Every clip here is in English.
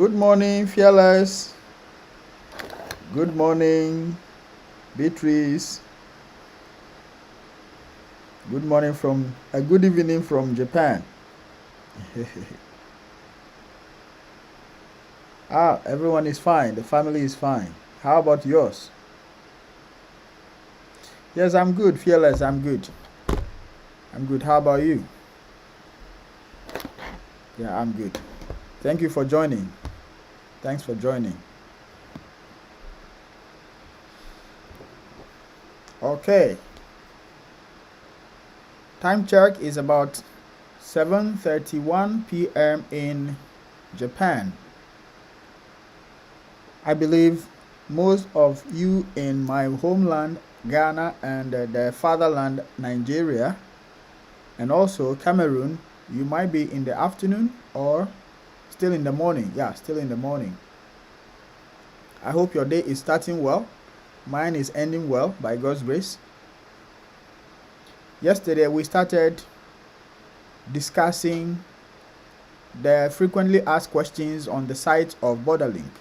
Good morning, Fearless. Good morning, Beatrice. Good morning from a good evening from Japan. Everyone is fine. The family is fine. How about yours? Yes, I'm good, Fearless. I'm good. I'm good. How about you? Yeah, I'm good. Thank you for joining. Thanks for joining. Okay. Time check is about 7:31 p.m. in Japan. I believe most of you in my homeland, Ghana, and the fatherland, Nigeria, and also Cameroon, you might be in the afternoon or still in the morning. Yeah, still in the morning. I hope your day is starting well. Mine is ending well by God's grace. Yesterday, we started discussing the frequently asked questions on the site of Borderlink,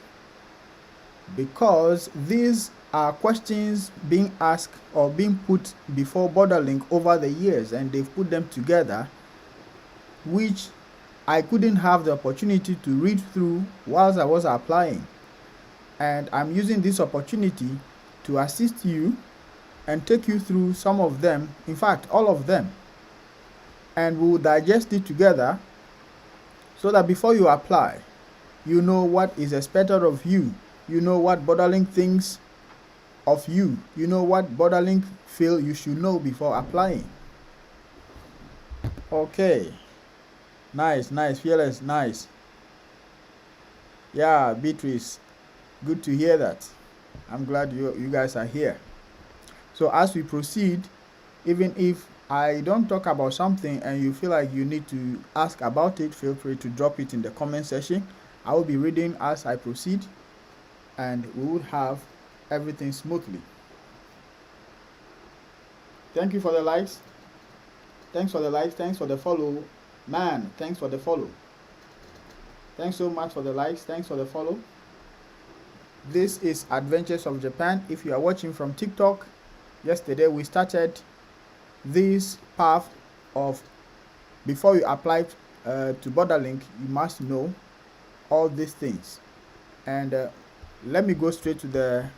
because these are questions being asked or being put before Borderlink over the years, and they've put them together, which I couldn't have the opportunity to read through whilst I was applying. And I'm using this opportunity to assist you and take you through some of them, in fact, all of them. And we'll digest it together so that before you apply, you know what is expected of you. You know what Borderlink thinks of you. You know what Borderlink feel you should know before applying. Okay. Nice, Fearless, nice. Yeah, Beatrice, good to hear that. I'm glad you guys are here. So as we proceed, even if I don't talk about something and you feel like you need to ask about it, feel free to drop it in the comment section. I will be reading as I proceed, and we would have everything smoothly. Thank you for the likes. Thanks for the likes. Thanks for the follow. Man, thanks for the follow. Thanks so much for the likes. Thanks for the follow. This is Adventures of Japan. If you are watching from TikTok, yesterday we started this path of, before you apply to Borderlink, you must know all these things. And let me go straight to the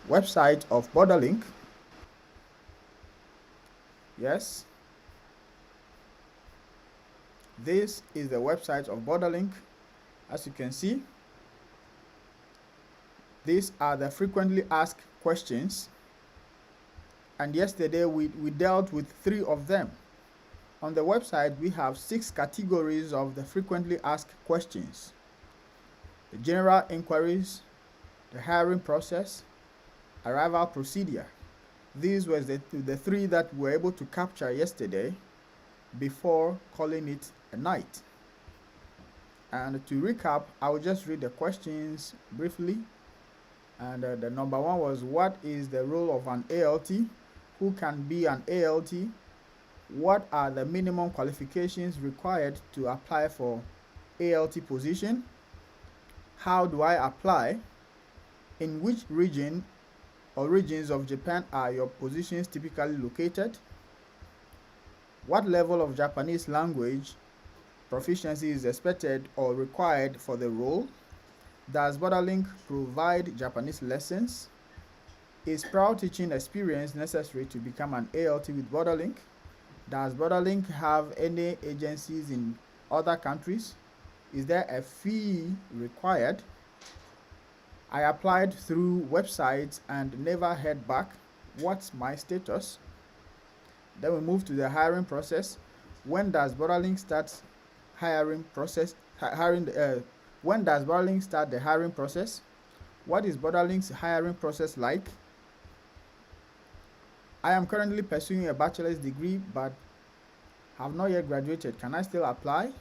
website of Borderlink. Yes, this is the website of Borderlink. As you can see, these are the frequently asked questions, and yesterday we dealt with 3 of them. On the website, we have 6 categories of the frequently asked questions: the general inquiries, the hiring process, arrival procedure. These were the 3 that we were able to capture yesterday before calling it a night. And to recap, I will just read the questions briefly. And the number 1 was, what is the role of an ALT? Who can be an ALT? What are the minimum qualifications required to apply for ALT position? How do I apply? In which region or regions of Japan are your positions typically located? What level of Japanese language proficiency is expected or required for the role? Does Borderlink provide Japanese lessons? Is prior teaching experience necessary to become an ALT with Borderlink? Does Borderlink have any agencies in other countries? Is there a fee required? I applied through websites and never heard back. What's my status? Then we move to the hiring process. When does Borderlink start hiring process? When does Borderlink start the hiring process? What is Borderlink's hiring process like? I am currently pursuing a bachelor's degree but have not yet graduated. Can I still apply?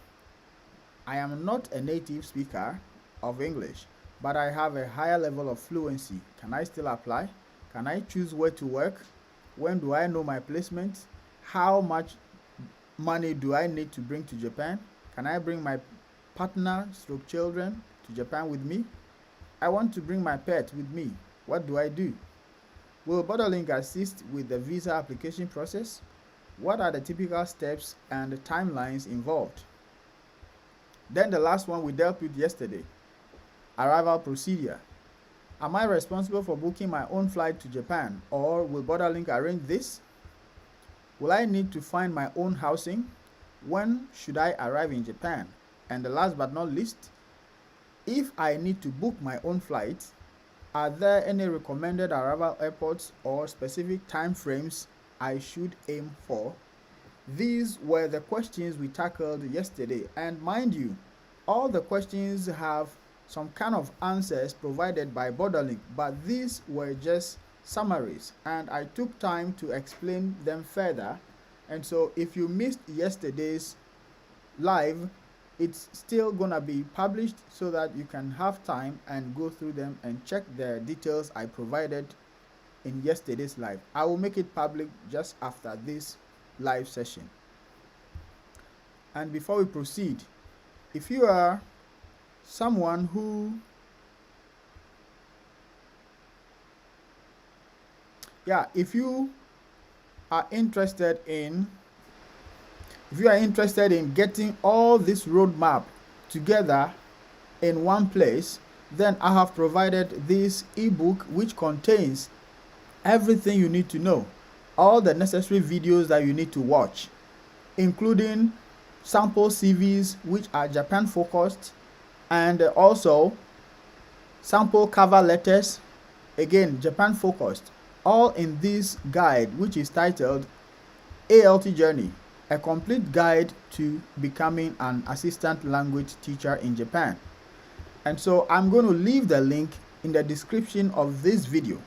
I am not a native speaker of English, but I have a higher level of fluency. Can I still apply? Can I choose where to work? When do I know my placement? How much money do I need to bring to Japan? Can I bring my partner/children to Japan with me? I want to bring my pet with me. What do I do? Will Borderlink assist with the visa application process? What are the typical steps and the timelines involved? Then the last one we dealt with yesterday, arrival procedure. Am I responsible for booking my own flight to Japan, or will Borderlink arrange this? Will I need to find my own housing? When should I arrive in Japan? And the last but not least, if I need to book my own flight, are there any recommended arrival airports or specific time frames I should aim for? These were the questions we tackled yesterday, and mind you, all the questions have some kind of answers provided by Borderlink, but these were just summaries, and I took time to explain them further. And so if you missed yesterday's live, it's still gonna be published so that you can have time and go through them and check the details I provided in yesterday's live. I will make it public just after this live session. And before we proceed, if you are someone who if you are interested in getting all this roadmap together in one place, then I have provided this ebook which contains everything you need to know, all the necessary videos that you need to watch, including sample CVs which are Japan focused, and also sample cover letters, again Japan focused, all in this guide which is titled ALT Journey, a complete guide to becoming an assistant language teacher in Japan. And so I'm going to leave the link in the description of this video.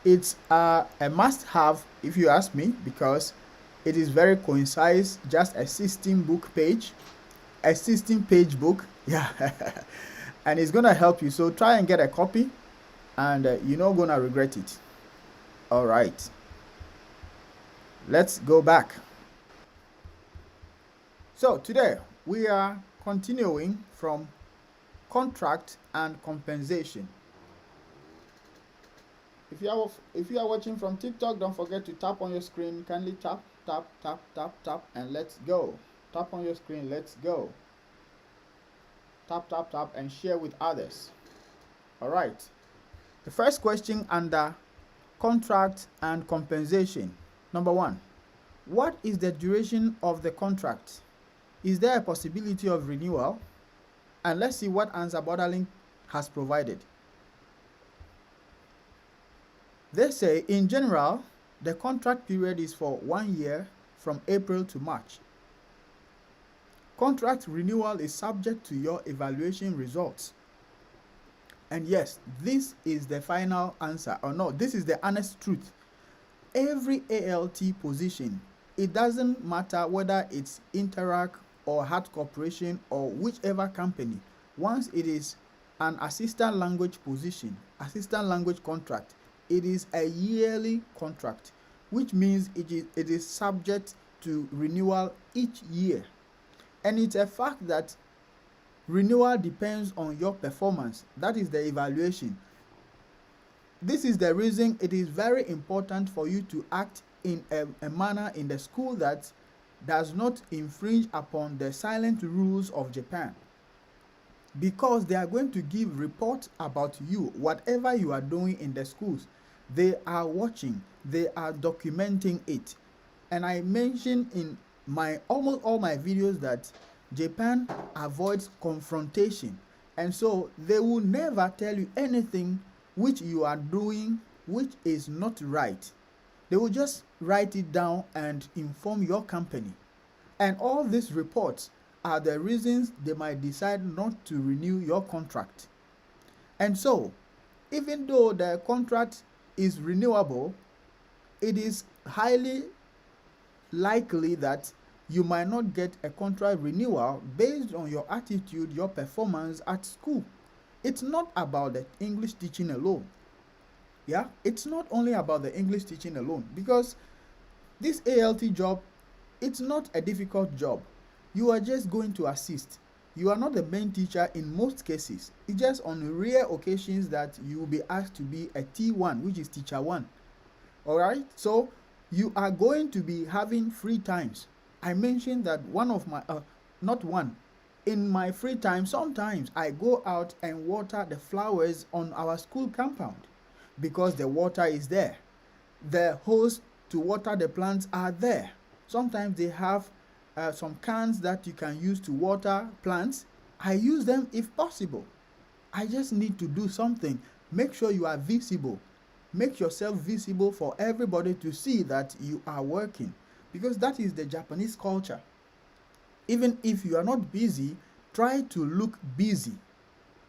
It's a must-have if you ask me, because it is very concise, just a 16-page book. And it's gonna help you, so try and get a copy, and you're not gonna regret it. All right, let's go back. So today we are continuing from contract and compensation. If you are watching from TikTok, don't forget to tap on your screen. Kindly tap, and let's go. Tap on your screen, let's go. Tap, and share with others. All right. The first question under contract and compensation. Number 1, what is the duration of the contract? Is there a possibility of renewal? And let's see what answer Borderlink has provided. They say, in general, the contract period is for 1 year from April to March. Contract renewal is subject to your evaluation results. And yes, this is the final answer, or no, this is the honest truth. Every ALT position, it doesn't matter whether it's Interact or Hart Corporation or whichever company, once it is an assistant language position, assistant language contract, it is a yearly contract, which means it is subject to renewal each year. And it's a fact that renewal depends on your performance. That is the evaluation. This is the reason it is very important for you to act in a manner in the school that does not infringe upon the silent rules of Japan. Because they are going to give reports about you, whatever you are doing in the schools. They are watching, they are documenting it. And I mentioned in almost all my videos that Japan avoids confrontation, and so they will never tell you anything which you are doing which is not right. They will just write it down and inform your company. And all these reports are the reasons they might decide not to renew your contract. And so, even though the contract is renewable, it is highly likely that you might not get a contract renewal based on your attitude, your performance at school. It's not about the English teaching alone. Yeah, it's not only about the English teaching alone, because this ALT job, it's not a difficult job. You are just going to assist. You are not the main teacher in most cases. It's just on rare occasions that you will be asked to be a T1, which is teacher 1. Alright? So you are going to be having free times. I mentioned that one of my, not one, in my free time, sometimes I go out and water the flowers on our school compound because the water is there. The hose to water the plants are there. Sometimes they have some cans that you can use to water plants. I use them if possible. I just need to do something. Make sure you are visible. Make yourself visible for everybody to see that you are working, because that is the Japanese culture. Even if you are not busy, try to look busy.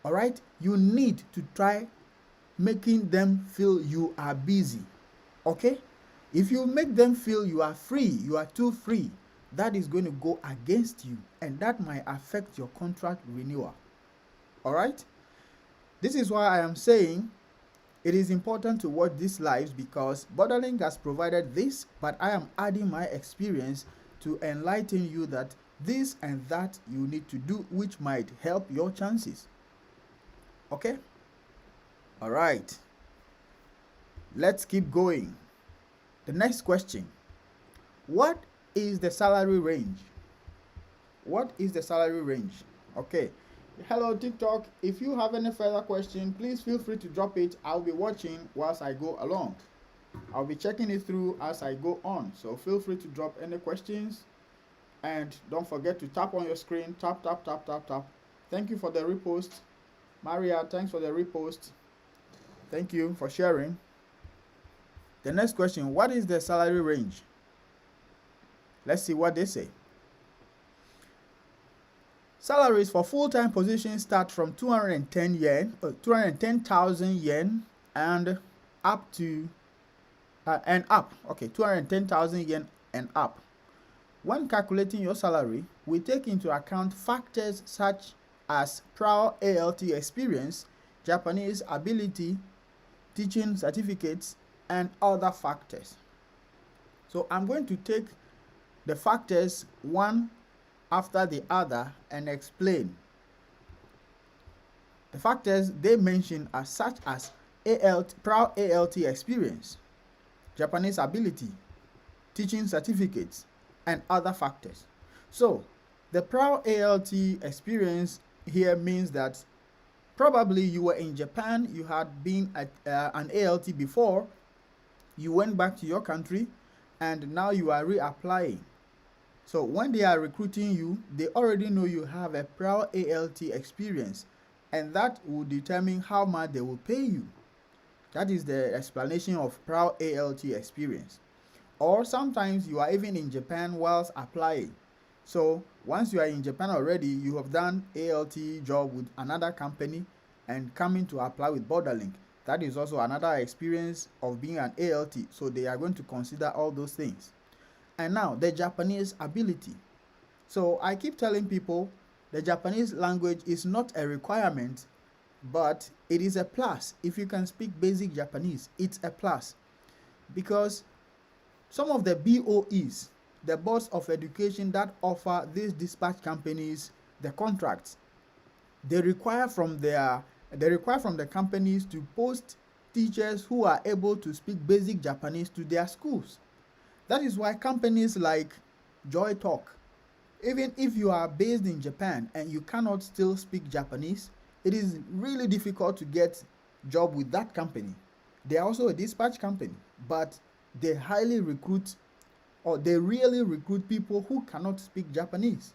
All right? You need to try making them feel you are busy. Okay? If you make them feel you are free, you are too free, that is going to go against you, and that might affect your contract renewal. All right? This is why I am saying it is important to watch these lives, because Borderlink has provided this, but I am adding my experience to enlighten you that this and that you need to do, which might help your chances. Okay? All right. Let's keep going. The next question. What is the salary range? What is the salary range? Okay. Hello TikTok. If you have any further question, please feel free to drop it. I'll be watching whilst I go along. I'll be checking it through as I go on. So feel free to drop any questions. And don't forget to tap on your screen. Tap, tap, tap, tap, tap. Thank you for the repost. Maria, thanks for the repost. Thank you for sharing. The next question, what is the salary range? Let's see what they say. Salaries for full-time positions start from 210,000 yen and up to Okay, 210,000 yen and up. When calculating your salary, we take into account factors such as prior ALT experience, Japanese ability, teaching certificates, and other factors. So I'm going to take the factors one after the other and explain. The factors they mention are such as prior ALT experience, Japanese ability, teaching certificates, and other factors. So the prior ALT experience here means that probably you were in Japan, you had been at an ALT before, you went back to your country, and now you are reapplying. So when they are recruiting you, they already know you have a prior ALT experience, and that will determine how much they will pay you. That is the explanation of prior ALT experience. Or sometimes you are even in Japan whilst applying. So once you are in Japan already, you have done ALT job with another company and coming to apply with Borderlink. That is also another experience of being an ALT. So they are going to consider all those things. And now the Japanese ability. So I keep telling people the Japanese language is not a requirement, but it is a plus. If you can speak basic Japanese, it's a plus. Because some of the BOEs, the boards of education that offer these dispatch companies the contracts, they require from the companies to post teachers who are able to speak basic Japanese to their schools. That is why companies like Joy Talk, even if you are based in Japan and you cannot still speak Japanese, it is really difficult to get a job with that company. They are also a dispatch company, but they highly recruit, or they really recruit people who cannot speak Japanese.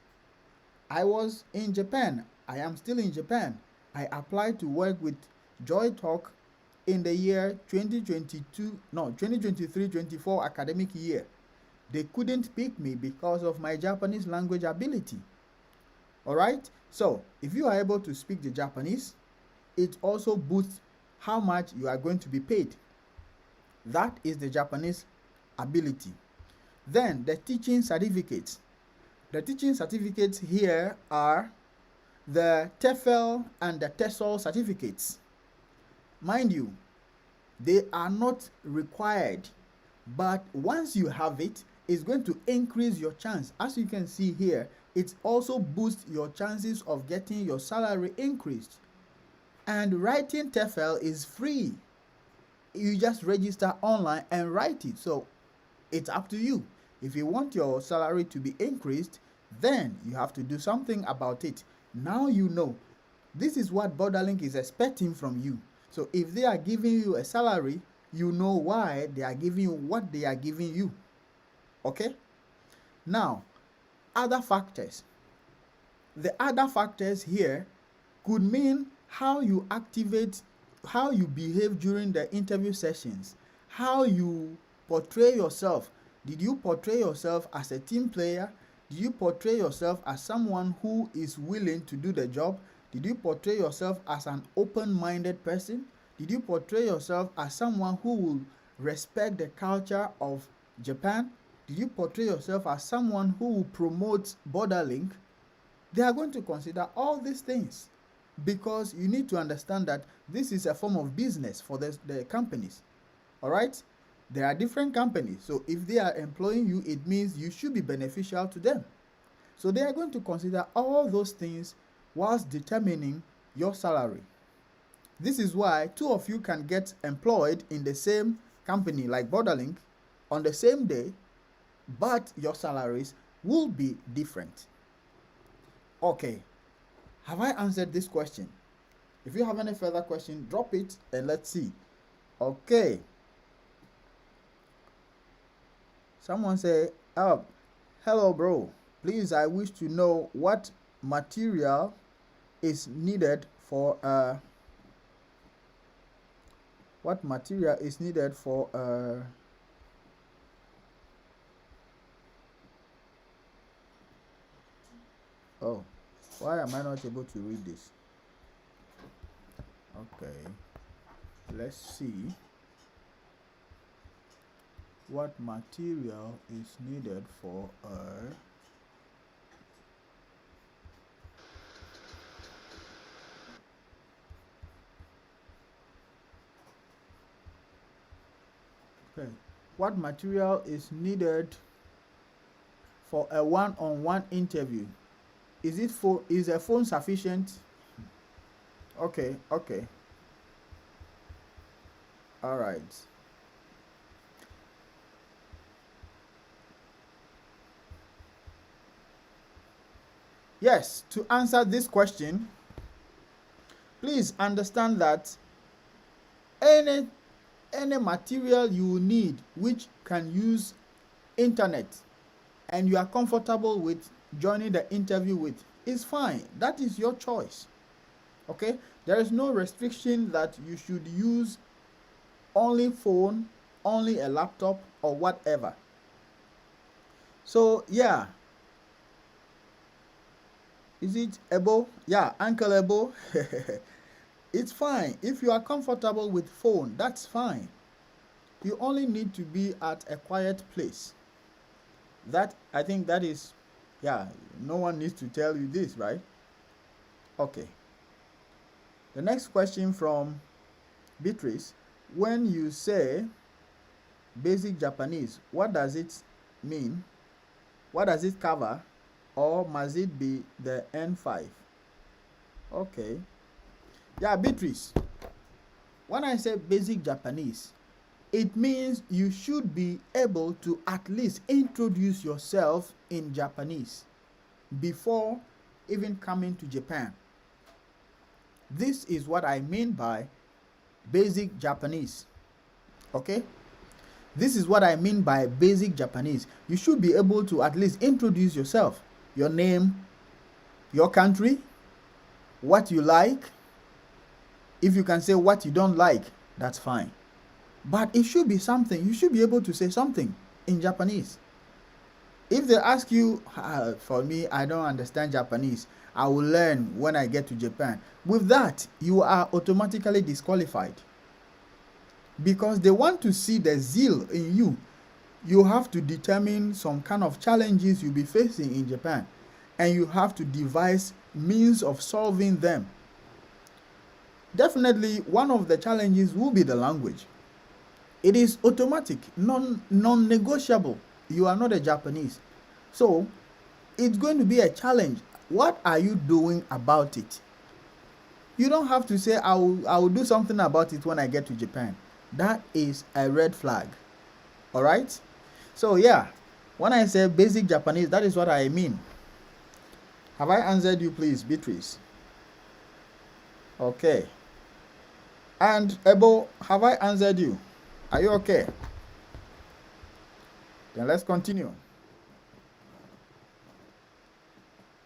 I was in Japan. I am still in Japan. I applied to work with Joy Talk in the year 2023-24 academic year. They couldn't pick me because of my Japanese language ability. Alright? So, if you are able to speak the Japanese, it also boosts how much you are going to be paid. That is the Japanese ability. Then, the teaching certificates. The teaching certificates here are the TEFL and the TESOL certificates. Mind you, they are not required, but once you have it, it's going to increase your chance. As you can see here, it also boosts your chances of getting your salary increased. And writing TEFL is free. You just register online and write it. So it's up to you. If you want your salary to be increased, then you have to do something about it. Now you know. This is what Borderlink is expecting from you. So if they are giving you a salary, you know why they are giving you what they are giving you. Okay? Now, other factors. The other factors here could mean how you activate, how you behave during the interview sessions, how you portray yourself. Did you portray yourself as a team player? Did you portray yourself as someone who is willing to do the job? Did you portray yourself as an open-minded person? Did you portray yourself as someone who will respect the culture of Japan? Did you portray yourself as someone who will promote Borderlink? They are going to consider all these things, because you need to understand that this is a form of business for the companies. All right? There are different companies. So if they are employing you, it means you should be beneficial to them. So they are going to consider all those things whilst determining your salary. This is why two of you can get employed in the same company like Borderlink on the same day, but your salaries will be different. Okay. Have I answered this question? If you have any further question, drop it and let's see. Okay. Someone say, oh, hello bro. Please, I wish to know what material is needed for oh, why am I not able to read this? Okay, let's see what material is needed for okay, what material is needed for a one-on-one interview? Is a phone sufficient? Okay. All right. Yes, to answer this question, please understand that any material you need which can use internet and you are comfortable with joining the interview with is fine. That is your choice. Okay? There is no restriction that you should use only phone, only a laptop, or whatever. So yeah. Is it Ebo? Yeah, Uncle Ebo. It's fine. If you are comfortable with phone, that's fine. You only need to be at a quiet place. I think that is, yeah, no one needs to tell you this, right? Okay. The next question from Beatrice. When you say basic Japanese, what does it mean? What does it cover? Or must it be the N5? Okay. Yeah, Beatrice. When I say basic Japanese, it means you should be able to at least introduce yourself in Japanese before even coming to Japan. This is what I mean by basic Japanese. Okay? This is what I mean by basic Japanese. You should be able to at least introduce yourself, your name, your country, what you like. If you can say what you don't like, that's fine. But it should be something. You should be able to say something in Japanese. If they ask you, for me, I don't understand Japanese, I will learn when I get to Japan. With that, you are automatically disqualified. Because they want to see the zeal in you. You have to determine some kind of challenges you'll be facing in Japan. And you have to devise means of solving them. Definitely, one of the challenges will be the language. It is automatic, non-negotiable. You are not a Japanese. So, it's going to be a challenge. What are you doing about it? You don't have to say, I will do something about it when I get to Japan. That is a red flag. All right? So, yeah, when I say basic Japanese, that is what I mean. Have I answered you, please, Beatrice? Okay. And Ebo, have I answered you? Are you okay? Then let's continue.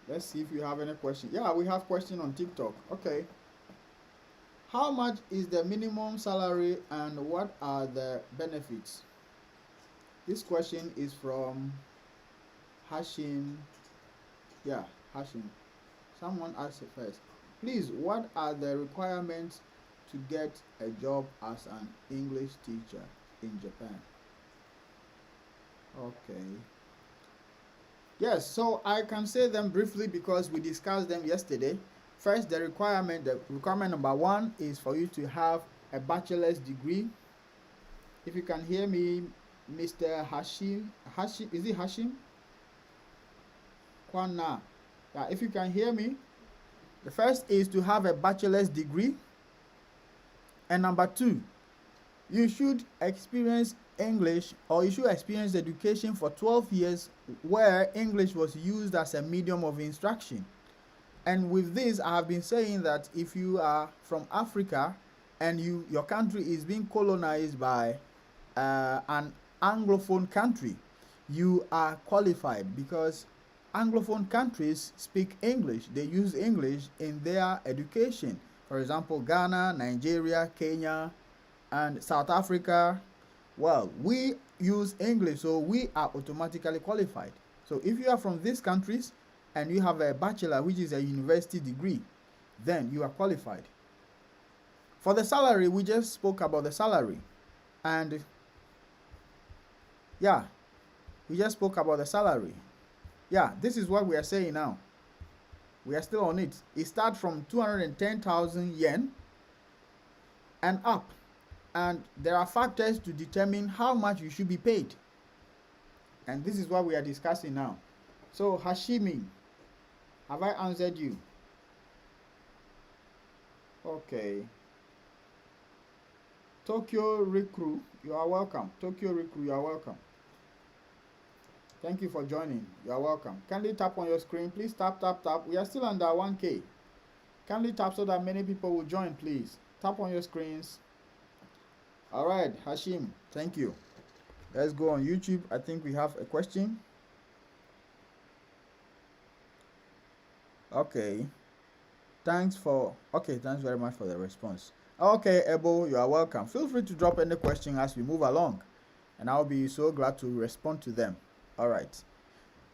Let's see if you have any question. Yeah, we have question on TikTok. Okay. How much is the minimum salary and what are the benefits? This question is from Hashim. Yeah, Hashim. Someone asked it first. Please, what are the requirements to get a job as an English teacher in Japan? Okay. Yes, so I can say them briefly because we discussed them yesterday. First, the requirement number one is for you to have a bachelor's degree. If you can hear me, Mr. Hashim, is it Hashim? Kwana. Yeah, if you can hear me, the first is to have a bachelor's degree. And number two, you should experience English, or you should experience education for 12 years where English was used as a medium of instruction. And with this, I have been saying that if you are from Africa and your country is being colonized by an Anglophone country, you are qualified because Anglophone countries speak English. They use English in their education. For example, Ghana, Nigeria, Kenya, and South Africa. Well, we use English, so we are automatically qualified. So if you are from these countries and you have a bachelor, which is a university degree, then you are qualified. For the salary, we just spoke about the salary. And yeah, we just spoke about the salary. Yeah, this is what we are saying now. We are still on it. It starts from 210,000 yen and up. And there are factors to determine how much you should be paid. And this is what we are discussing now. So, Hashimi, have I answered you? Okay. Tokyo Recruit, you are welcome. Tokyo Recruit, you are welcome. Thank you for joining. You are welcome. Kindly tap on your screen. Please tap, tap, tap. We are still under 1K. Kindly tap so that many people will join, please. Tap on your screens. All right, Hashim, thank you. Let's go on YouTube. I think we have a question. Okay. Thanks very much for the response. Okay, Ebo, you are welcome. Feel free to drop any question as we move along, and I'll be so glad to respond to them. All right.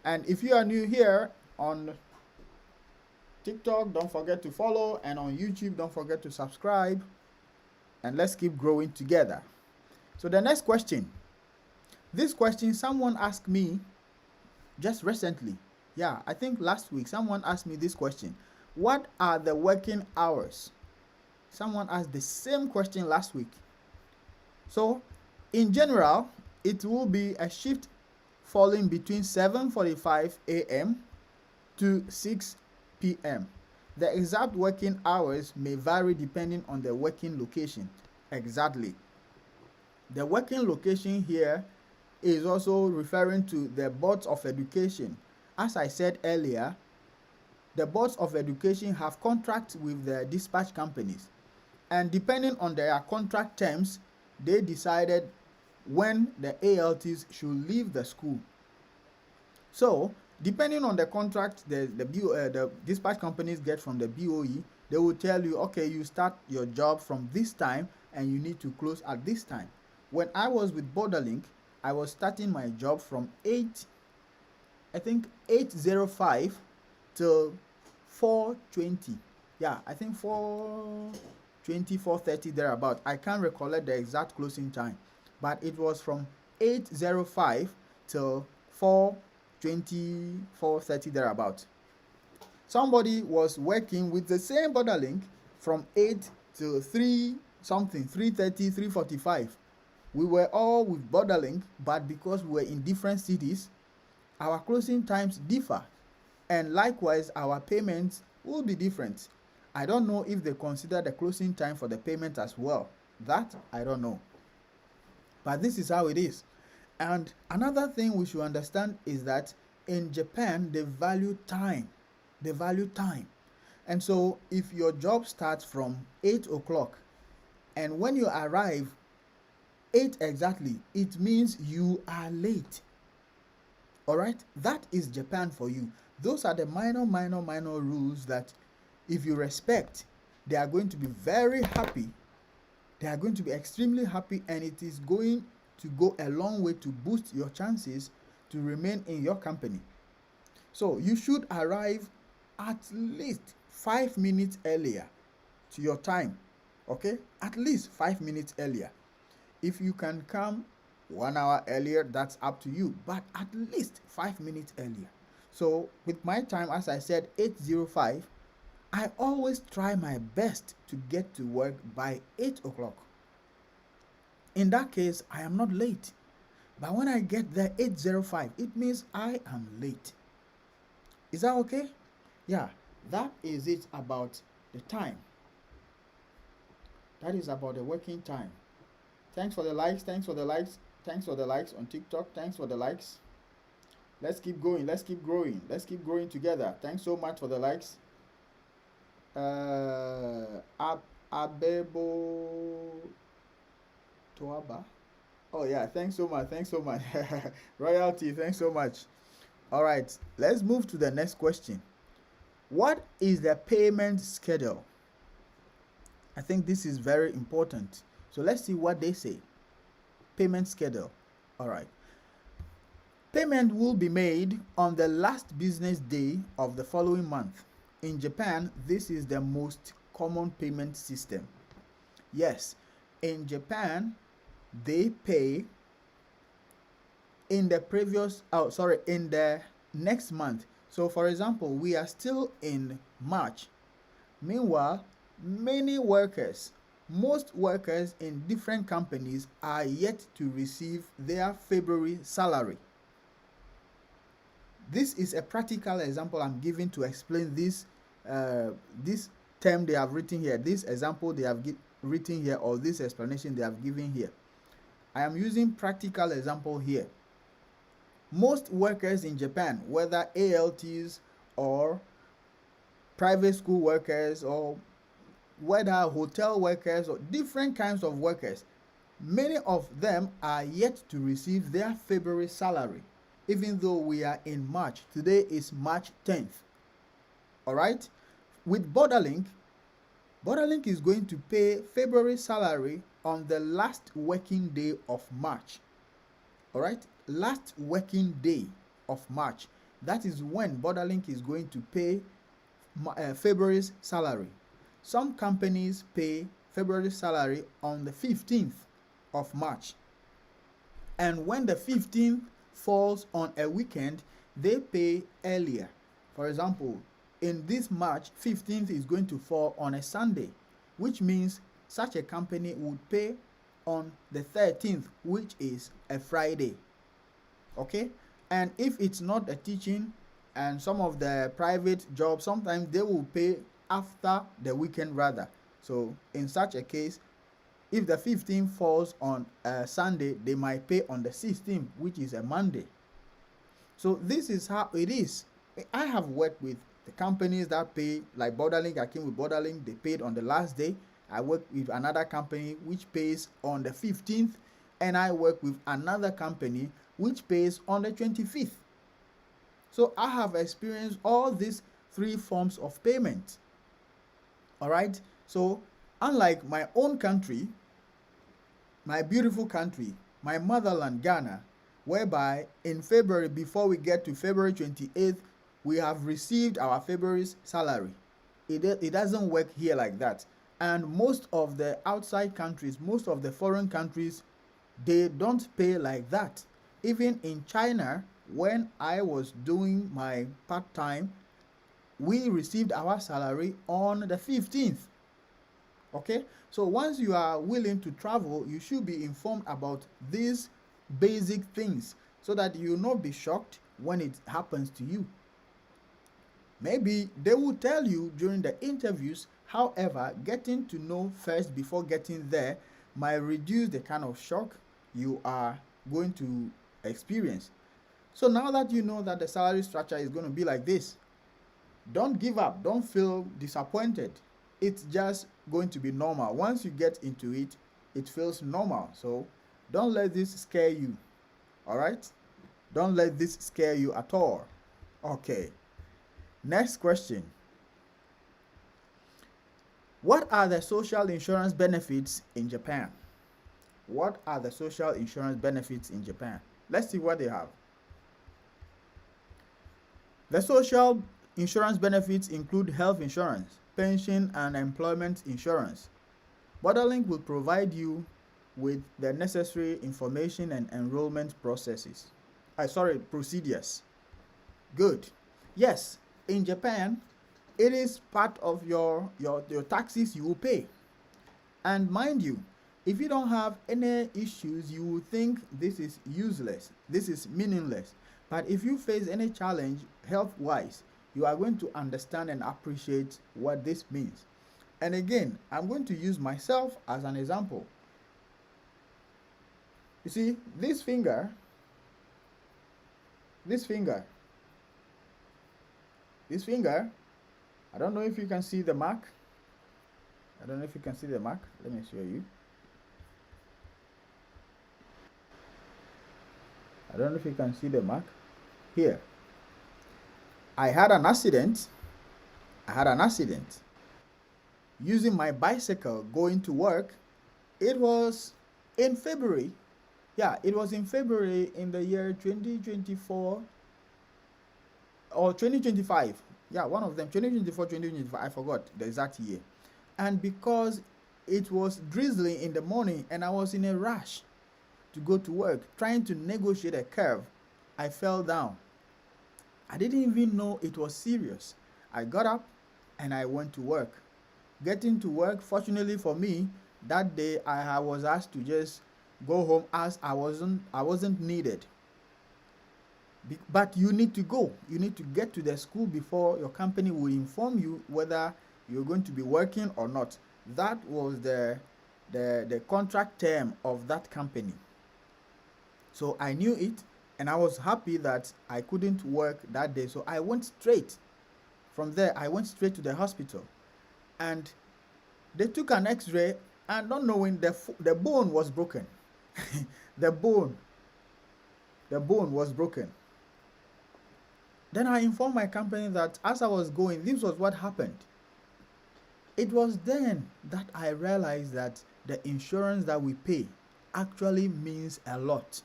And if you are new here on TikTok, don't forget to follow, and on YouTube, don't forget to subscribe, and let's keep growing together. So the next question. This question someone asked me just recently. Yeah, I think last week someone asked me this question. What are the working hours? Someone asked the same question last week. So, in general, it will be a shift falling between 7:45 a.m. to 6 p.m. The exact working hours may vary depending on the working location. Exactly. The working location here is also referring to the boards of education. As I said earlier, the boards of education have contracts with the dispatch companies. And depending on their contract terms, they decided when the ALTs should leave the school. So, depending on the contract the dispatch companies get from the BOE, they will tell you, okay, you start your job from this time and you need to close at this time. When I was with Borderlink, I was starting my job from 8:05 till 4:20. Yeah, I think 4:20, 4:30 thereabout. I can't recollect the exact closing time, but it was from 8:05 till 4:20, 4:30 thereabout. Somebody was working with the same Borderlink from 8 till 3 something, 3:30, 3:45. We were all with Borderlink, but because we were in different cities, our closing times differ. And likewise, our payments will be different. I don't know if they consider the closing time for the payment as well. That I don't know. But this is how it is. And another thing we should understand is that in Japan, they value time. They value time. And so if your job starts from 8 o'clock and when you arrive 8 exactly, it means you are late. All right? That is Japan for you. Those are the minor rules that if you respect, they are going to be very happy. They are going to be extremely happy, and it is going to go a long way to boost your chances to remain in your company. So you should arrive at least 5 minutes earlier to your time. Okay? At least 5 minutes earlier. If you can come 1 hour earlier, that's up to you, but at least 5 minutes earlier. So with my time, as I said, 8:05, I always try my best to get to work by 8 o'clock. In that case, I am not late. But when I get there 8:05, it means I am late. Is that okay? Yeah, that is it about the time. That is about the working time. Thanks for the likes, thanks for the likes, thanks for the likes on TikTok, thanks for the likes. Let's keep going, let's keep growing, let's keep growing together. Thanks so much for the likes. Abebo Toaba. Oh yeah, thanks so much, thanks so much. Royalty, thanks so much. All right, let's move to the next question. What is the payment schedule? I think this is very important. So let's see what they say. Payment schedule. All right. Payment will be made on the last business day of the following month. In Japan, this is the most common payment system. Yes, in Japan, they pay in the next month. So for example, we are still in March. Meanwhile, most workers in different companies are yet to receive their February salary. This is a practical example I'm giving to explain this term they have written here, this example they have written here, or this explanation they have given here. I am using practical example here. Most workers in Japan, whether ALTs or private school workers or whether hotel workers or different kinds of workers, many of them are yet to receive their February salary, even though we are in March. Today is March 10th. All right? With Borderlink is going to pay February salary on the last working day of March. All right? Last working day of March. That is when Borderlink is going to pay February's salary. Some companies pay February salary on the 15th of March. And when the 15th falls on a weekend, they pay earlier. For example, in this March, 15th is going to fall on a Sunday, which means such a company would pay on the 13th, which is a Friday. Okay? And if it's not a teaching and some of the private jobs, sometimes they will pay after the weekend rather. So in such a case, if the 15th falls on a Sunday, they might pay on the 16th, which is a Monday. So this is how it is. I have worked with the companies that pay, like Borderlink. I came with Borderlink, they paid on the last day. I worked with another company which pays on the 15th, and I work with another company which pays on the 25th. So I have experienced all these three forms of payment. All right? So unlike my own country, my beautiful country, my motherland, Ghana, whereby in February, before we get to February 28th, we have received our February's salary. It doesn't work here like that. And most of the outside countries, most of the foreign countries, they don't pay like that. Even in China, when I was doing my part-time, we received our salary on the 15th. Okay? So once you are willing to travel, you should be informed about these basic things so that you will not be shocked when it happens to you. Maybe they will tell you during the interviews. However, getting to know first before getting there might reduce the kind of shock you are going to experience. So now that you know that the salary structure is going to be like this, don't give up, don't feel disappointed. It's just going to be normal. Once you get into it, it feels normal. So don't let this scare you. All right? Don't let this scare you at all. Okay. Next question. What are the social insurance benefits in Japan? What are the social insurance benefits in Japan? Let's see what they have. The social insurance benefits include health insurance, pension, and employment insurance. Borderlink will provide you with the necessary information and enrollment procedures. Good. Yes, in Japan, it is part of your taxes you will pay. And mind you, if you don't have any issues, you will think this is useless, this is meaningless. But if you face any challenge health-wise, you are going to understand and appreciate what this means. And again, I'm going to use myself as an example. You see, this finger, I don't know if you can see the mark. Let me show you. I don't know if you can see the mark here. I had an accident using my bicycle going to work. It was in February. Yeah, it was in February in the year 2024 or 2025. Yeah, one of them, 2024, 2025. I forgot the exact year. And because it was drizzling in the morning and I was in a rush to go to work, trying to negotiate a curve, I fell down. I didn't even know it was serious. I got up and I went to work. Getting to work, fortunately for me, that day I was asked to just go home as I wasn't needed. But you need to go. You need to get to the school before your company will inform you whether you're going to be working or not. That was the contract term of that company. So I knew it, and I was happy that I couldn't work that day. So I went straight. From there, I went straight to the hospital. And they took an x-ray, and not knowing the bone was broken. the bone was broken. Then I informed my company that as I was going, this was what happened. It was then that I realized that the insurance that we pay actually means a lot.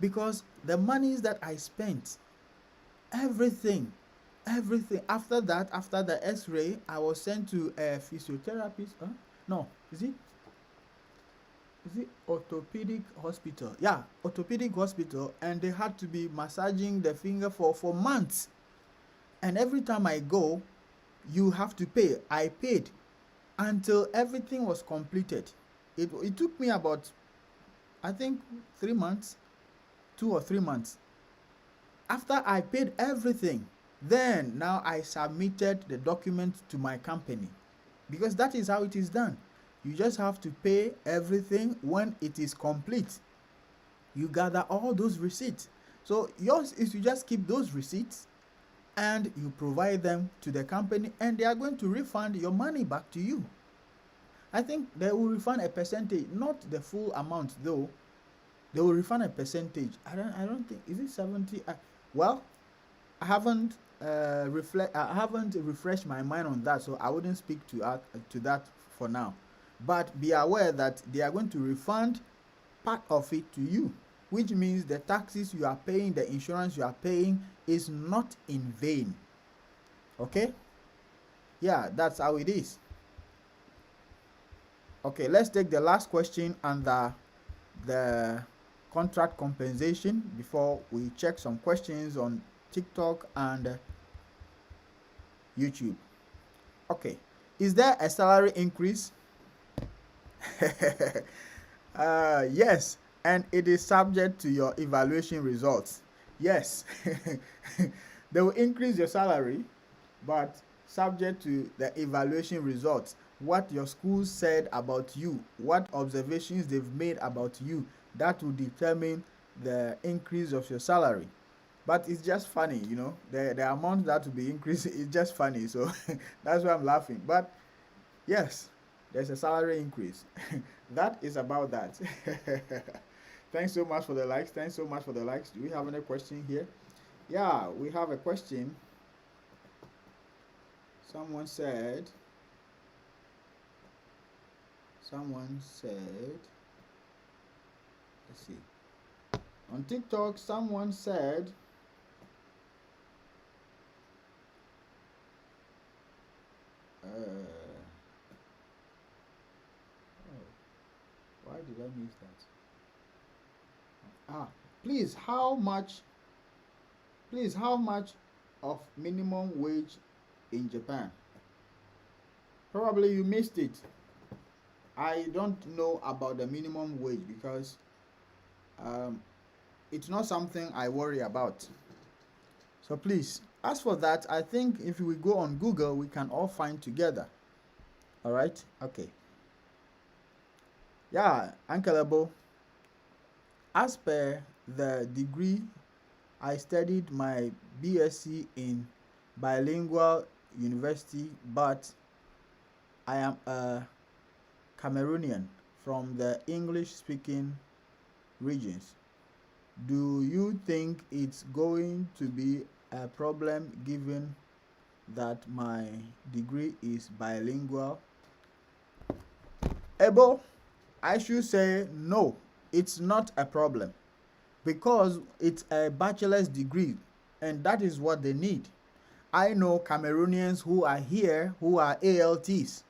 Because the monies that I spent, everything, after that, after the x-ray, I was sent to a physiotherapist. No, is it orthopedic hospital? Yeah, orthopedic hospital, and they had to be massaging the finger for months. And every time I go, you have to pay. I paid until everything was completed. It took me about, I think, 3 months, 2 or 3 months. After I paid everything, then now I submitted the document to my company, because that is how it is done. You just have to pay everything. When it is complete, you gather all those receipts. So yours is to just keep those receipts and you provide them to the company, and they are going to refund your money back to you. I think they will refund a percentage, not the full amount though. They will refund a percentage. I don't think, is it 70? Well, I haven't refreshed my mind on that, so I wouldn't speak to that for now. But be aware that they are going to refund part of it to you, which means the taxes you are paying, the insurance you are paying is not in vain. Okay? Yeah, that's how it is. Okay, let's take the last question under the contract compensation before we check some questions on TikTok and YouTube. Okay, is there a salary increase? Yes, and it is subject to your evaluation results. Yes, they will increase your salary but subject to the evaluation results, what your school said about you, what observations they've made about you, that will determine the increase of your salary. But it's just funny, the amount that will be increased is just funny. So that's why I'm laughing. But yes, there's a salary increase. That is about that. Thanks so much for the likes. Thanks so much for the likes. Do we have any question here? Yeah, we have a question. Someone said, let's see. On TikTok, someone said, why did I miss that? Please, how much of minimum wage in Japan? Probably you missed it. I don't know about the minimum wage because it's not something I worry about. So please, as for that, I think if we go on Google, we can all find together. All right? Okay. Yeah, Uncle Ebo, as per the degree, I studied my BSc in bilingual university, but I am a Cameroonian from the English speaking regions. Do you think it's going to be a problem given that my degree is bilingual? Ebo, I should say no, it's not a problem because it's a bachelor's degree and that is what they need. I know Cameroonians who are here who are ALTs.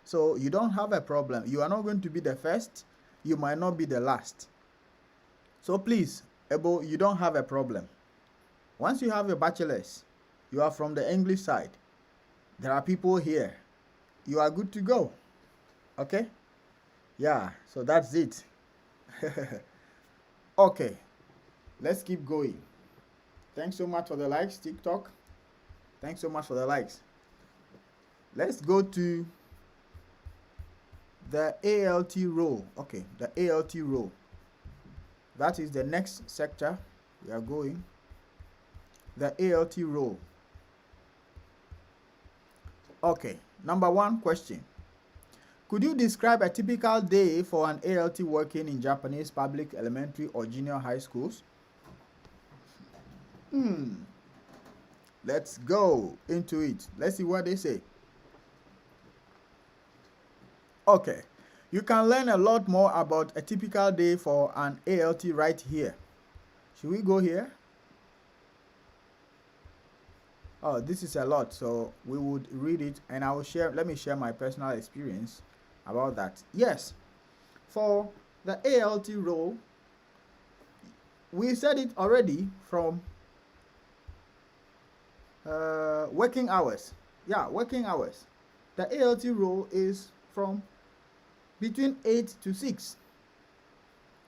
So you don't have a problem. You are not going to be the first. You might not be the last. So please, Ebo, you don't have a problem. Once you have a bachelor's, you are from the English side. There are people here. You are good to go. Okay? Yeah, so that's it. Okay, let's keep going. Thanks so much for the likes, TikTok. Thanks so much for the likes. Let's go to the ALT role. Okay, the ALT role. That is the next sector we are going. The ALT role. Okay, number one question. Could you describe a typical day for an ALT working in Japanese public elementary or junior high schools? Let's go into it. Let's see what they say. Okay, you can learn a lot more about a typical day for an ALT right here. Should we go here? Oh, this is a lot, so we would read it and I will share. Let me share my personal experience about that. Yes, for the ALT role, we said it already from working hours. Yeah, working hours. The ALT role is from between 8 to 6.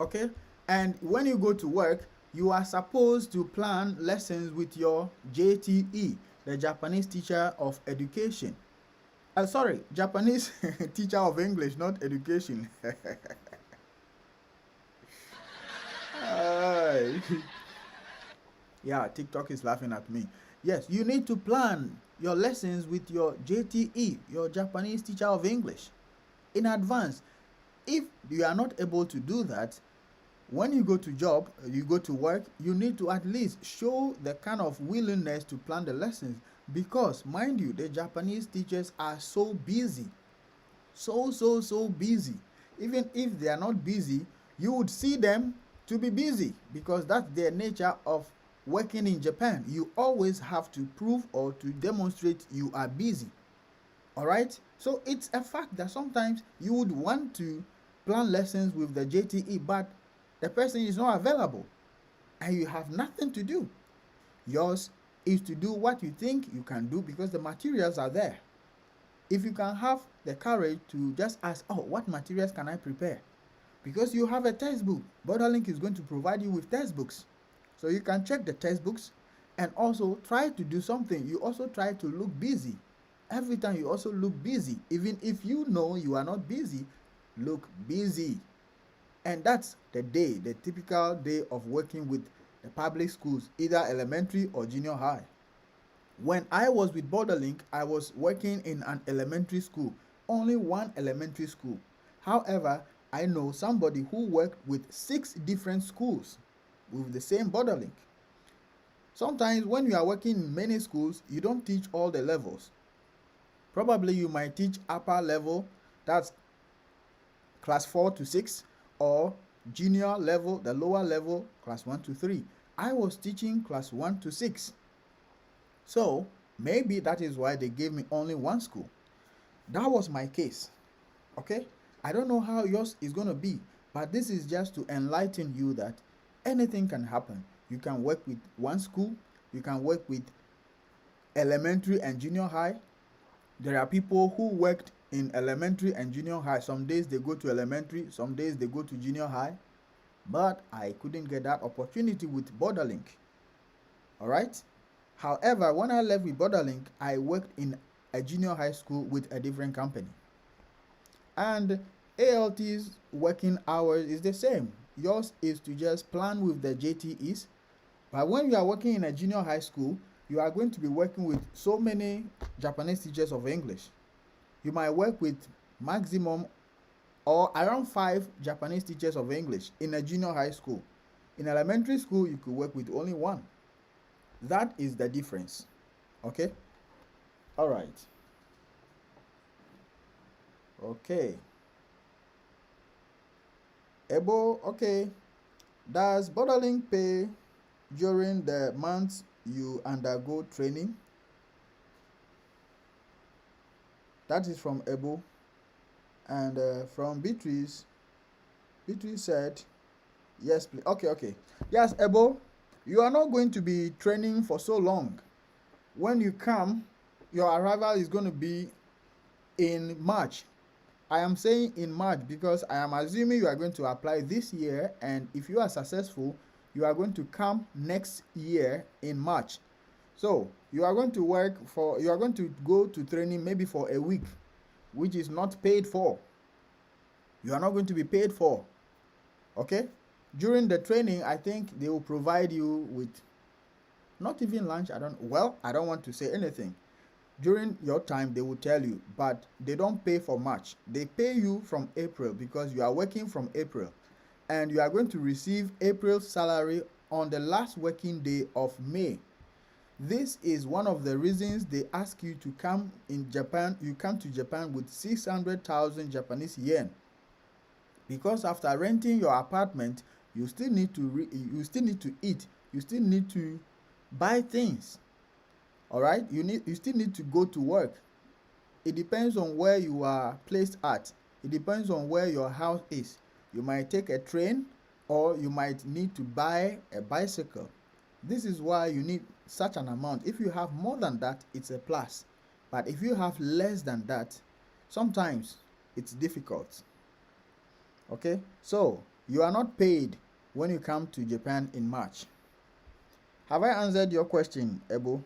Okay, and when you go to work, you are supposed to plan lessons with your JTE, the Japanese teacher of education. Sorry, Japanese teacher of English, not education. Yeah, TikTok is laughing at me. Yes, you need to plan your lessons with your JTE, your Japanese teacher of English, in advance. If you are not able to do that, when you go to work, you need to at least show the kind of willingness to plan the lessons because, mind you, the Japanese teachers are so busy. So busy. Even if they are not busy, you would see them to be busy because that's their nature of working in Japan. You always have to prove or to demonstrate you are busy. All right? So it's a fact that sometimes you would want to plan lessons with the JTE, but the person is not available and you have nothing to do. Yours is to do what you think you can do because the materials are there. If you can have the courage to just ask, oh, what materials can I prepare? Because you have a textbook. Borderlink is going to provide you with textbooks. So you can check the textbooks And also try to do something. You also try to look busy. Every time you also look busy. Even if you know you are not busy, look busy. And that's the typical day of working with the public schools, either elementary or junior high. When I was with Borderlink, I was working in an elementary school, only one elementary school. However, I know somebody who worked with 6 different schools with the same Borderlink. Sometimes when you are working in many schools, you don't teach all the levels. Probably you might teach upper level, that's class 4 to 6, or junior level, the lower level, class 1 to 3. I was teaching class 1 to 6. So maybe that is why they gave me only one school. That was my case. Okay? I don't know how yours is going to be, but this is just to enlighten you that anything can happen. You can work with one school, you can work with elementary and junior high. There are people who worked in elementary and junior high. Some days they go to elementary, some days they go to junior high. But I couldn't get that opportunity with Borderlink. Alright? However, when I left with Borderlink, I worked in a junior high school with a different company. And ALT's working hours is the same. Yours is to just plan with the JTEs. But when you are working in a junior high school, you are going to be working with so many Japanese teachers of English. You might work with maximum or around 5 Japanese teachers of English in a junior high school. In elementary school, you could work with only one. That is the difference. Okay? All right. Okay. Ebo, okay. Does Borderlink pay during the months you undergo training? That is from Ebo. And from Beatrice said, yes, please. Okay. Yes, Ebo, you are not going to be training for so long. When you come, your arrival is going to be in March. I am saying in March because I am assuming you are going to apply this year, and if you are successful, you are going to come next year in March. So you are going to go to training maybe for a week, which is not paid for. You are not going to be paid for. Okay? During the training, I think they will provide you with not even lunch. I don't want to say anything. During your time, they will tell you, but they don't pay for much. They pay you from April because you are working from April. And you are going to receive April's salary on the last working day of May. This is one of the reasons they ask you to come in Japan. You come to Japan with 600,000 Japanese yen. Because after renting your apartment, you still need to eat. You still need to buy things. All right? You still need to go to work. It depends on where you are placed at. It depends on where your house is. You might take a train, or you might need to buy a bicycle. This is why you need such an amount. If you have more than that, it's a plus. But if you have less than that, sometimes it's difficult. Okay? So, you are not paid when you come to Japan in March. Have I answered your question, Ebo?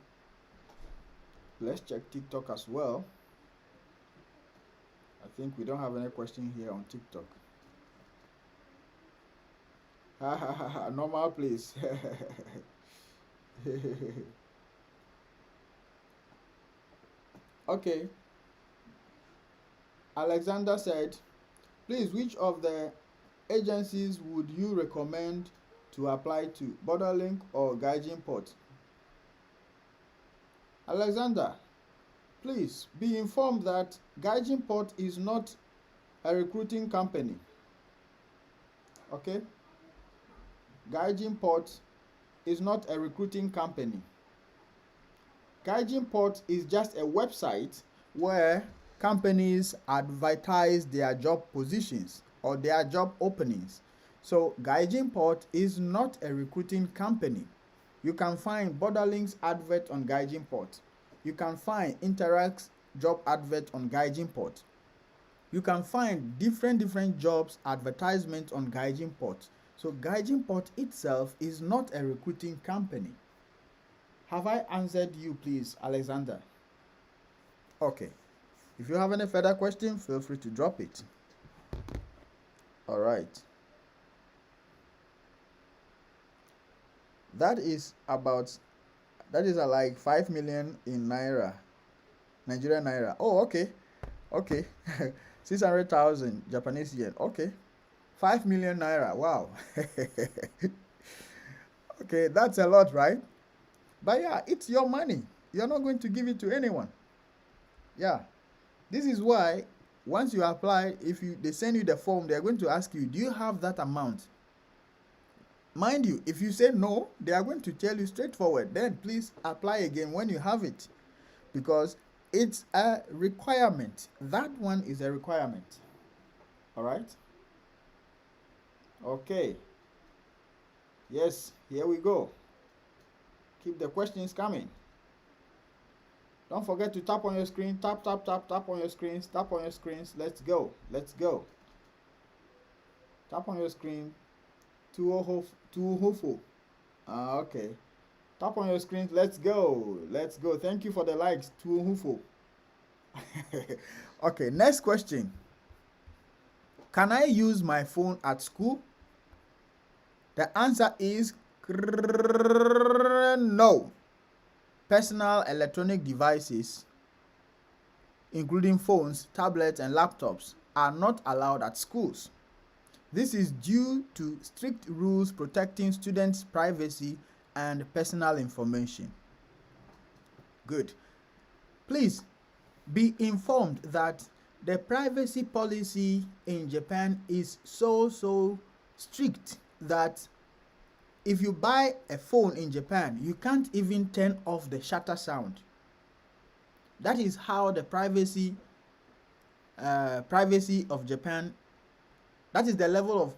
Let's check TikTok as well. I think we don't have any question here on TikTok. Normal place. Okay. Alexander said, please, which of the agencies would you recommend to apply to, Borderlink or Gaijin Port? Alexander, please be informed that Gaijin Port is not a recruiting company. Okay? Gaijin Port is not a recruiting company. Gaijin Port is just a website where companies advertise their job positions or their job openings. So Gaijin Port is not a recruiting company. You can find Borderlink's advert on Gaijin Port. You can find Interact's job advert on Gaijin Port. You can find different jobs advertisements on Gaijin Port. So Gaijin Port itself is not a recruiting company. Have I answered you, please, Alexander? Okay. If you have any further question, feel free to drop it. All right. That is like 5 million in naira, Nigerian naira. Oh, okay. Okay. 600,000 Japanese yen. Okay. 5 million naira. Wow. Okay, that's a lot, right? But yeah, it's your money. You're not going to give it to anyone. Yeah. This is why once you apply, if you they send you the form, they're going to ask you, do you have that amount? Mind you, if you say no, they are going to tell you straightforward, then please apply again when you have it, because it's a requirement. That one is a requirement. All right? Okay. Yes, here we go. Keep the questions coming. Don't forget to tap on your screen. Tap, tap, tap, tap on your screens. Tap on your screens. Let's go. Let's go. Tap on your screen. Too hopeful. Okay. Tap on your screen. Let's go. Let's go. Thank you for the likes. Too hopeful. Okay, next question. Can I use my phone at school? The answer is no. Personal electronic devices, including phones, tablets, and laptops, are not allowed at schools. This is due to strict rules protecting students' privacy and personal information. Good. Please be informed that the privacy policy in Japan is so strict that if you buy a phone in Japan, you can't even turn off the shutter sound. That is how the privacy of Japan, that is the level of